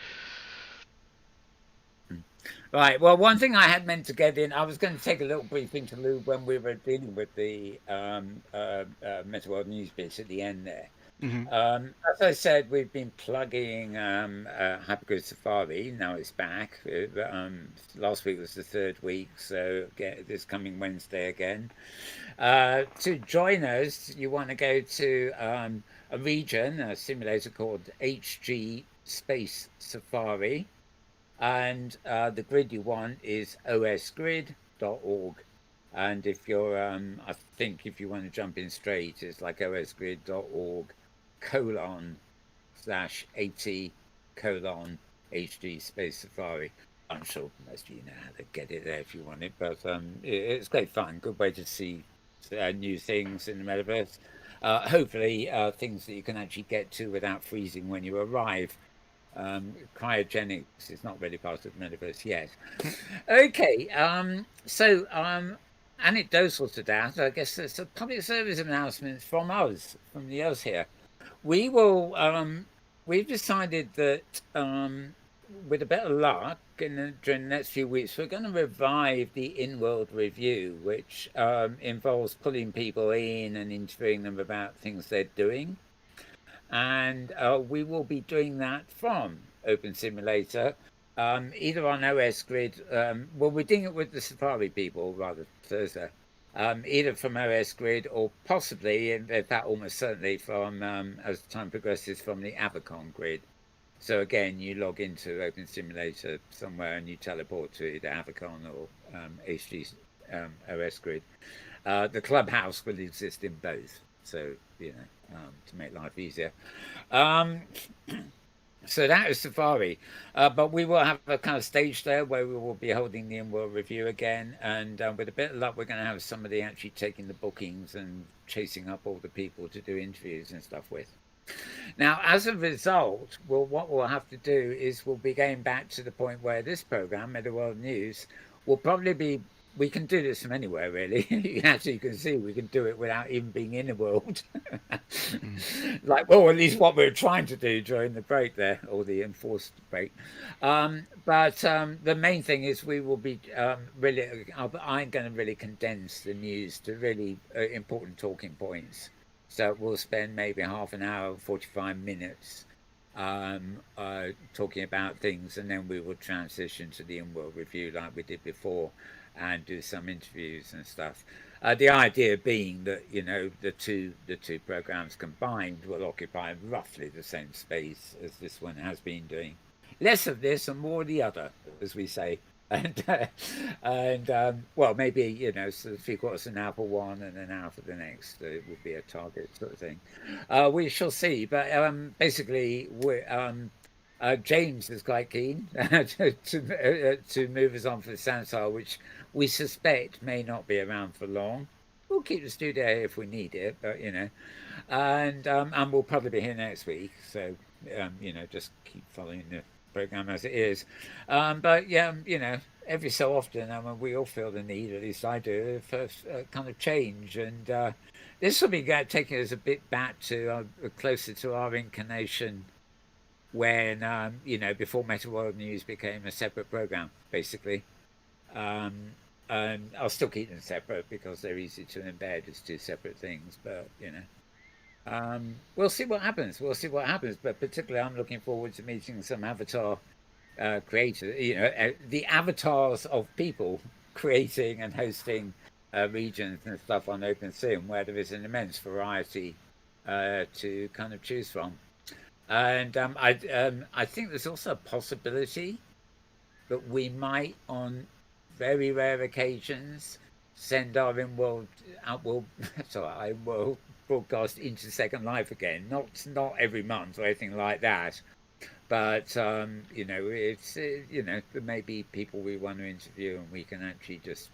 Right. Well, one thing I had meant to get in, I was going to take a little brief interlude when we were dealing with the Metaworld news bits at the end there. As I said, we've been plugging Hypergrid Safari. Now it's back. Last week was the 3rd week, so this coming Wednesday again. To join us, you want to go to a region, a simulator called HG Space Safari. And the grid you want is osgrid.org. And if you're, I think if you want to jump in straight, it's like osgrid.org:80:HG Space Safari. I'm sure most of you know how to get it there if you want it, but it's great fun. Good way to see new things in the metaverse. Hopefully things that you can actually get to without freezing when you arrive. Cryogenics is not really part of the metaverse yet. Okay, so anecdotal to that, I guess it's a public service announcement from us, from the us here. We will, we've decided that with a bit of luck, during the next few weeks, we're going to revive the in-world review, which involves pulling people in and interviewing them about things they're doing. And we will be doing that from Open Simulator, either on OS Grid. Well, we're doing it with the Safari people, rather Thursday, either from OS Grid or possibly, in fact, almost certainly from, as time progresses, from the Avacon Grid. So again, you log into Open Simulator somewhere and you teleport to either Avacon or HG OS Grid. The Clubhouse will exist in both. So, to make life easier. So that is Safari. But we will have a kind of stage there where we will be holding the in-world review again. And with a bit of luck, we're going to have somebody actually taking the bookings and chasing up all the people to do interviews and stuff with. Now, as a result, what we'll have to do is we'll be going back to the point where this program, Metaworld News, will probably be. We can do this from anywhere, really. As you can see, we can do it without even being in the world. Like, well, at least what we're trying to do during the break there, or the enforced break. But the main thing is we will be really, I'm going to really condense the news to really important talking points. So we'll spend maybe half an hour, 45 minutes talking about things, and then we will transition to the in-world review like we did before, and do some interviews and stuff. The idea being that the two programs combined will occupy roughly the same space as this one has been doing. Less of this and more of the other, as we say. And well, maybe so 3/4 an hour for one and an hour for the next. It would be a target sort of thing. We shall see. But basically, James is quite keen to move us on for the Sansar, which we suspect may not be around for long. We'll keep the studio here if we need it, but and we'll probably be here next week. So just keep following the program as it is. But yeah, every so often, we all feel the need, at least I do, for kind of change, and this will be taking us a bit back to closer to our incarnation when before Metaworld News became a separate program, basically. And I'll still keep them separate because they're easy to embed as two separate things, but we'll see what happens. But particularly, I'm looking forward to meeting some avatar creators. The avatars of people creating and hosting regions and stuff on OpenSim, where there is an immense variety to kind of choose from. And I think there's also a possibility that we might, on very rare occasions, send our in-world broadcast into Second Life again. Not every month or anything like that, but it's there may be people we want to interview, and we can actually just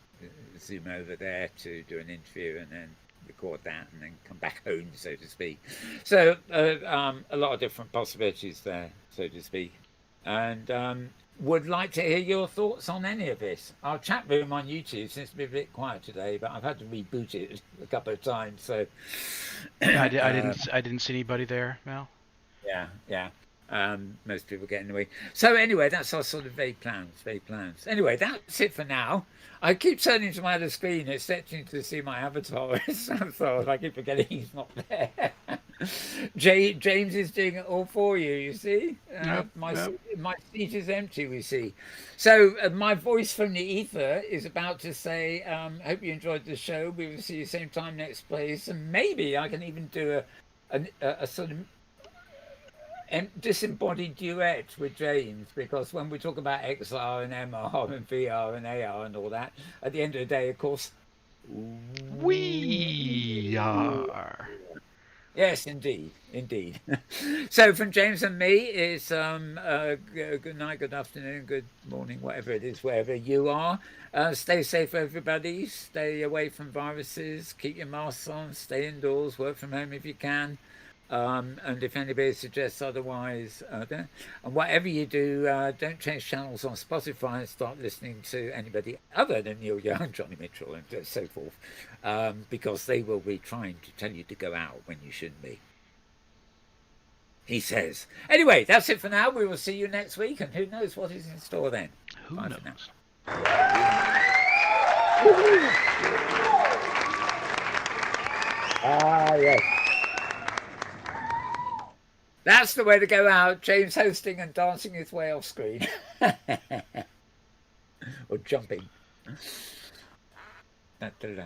zoom over there to do an interview and then record that and then come back home, so to speak. So a lot of different possibilities there, so to speak, and would like to hear your thoughts on any of this. Our chat room on YouTube seems to be a bit quiet today, but I've had to reboot it a couple of times. So I didn't see anybody there, Mal. Yeah. Most people get in the way. So anyway, that's our sort of vague plans. Anyway, that's it for now. I keep turning to my other screen, expecting to see my avatar. So I keep forgetting he's not there. James is doing it all for you, you see. My seat is empty, we see. So my voice from the ether is about to say, hope you enjoyed the show. We will see you same time next place. And maybe I can even do a sort of disembodied duet with James, because when we talk about XR and MR and VR and AR and all that, at the end of the day, of course, we are. Yes, indeed. So from James and me, it's good night, good afternoon, good morning, whatever it is, wherever you are. Stay safe, everybody. Stay away from viruses. Keep your masks on. Stay indoors. Work from home if you can. And if anybody suggests otherwise, and whatever you do, don't change channels on Spotify and start listening to anybody other than Neil Young, Johnny Mitchell, and so forth, because they will be trying to tell you to go out when you shouldn't be, he says. Anyway, that's it for now. We will see you next week, and who knows what is in store then. Who Bye knows? For now. Yes. That's the way to go out. James hosting and dancing his way off screen. Or jumping. Da, da, da.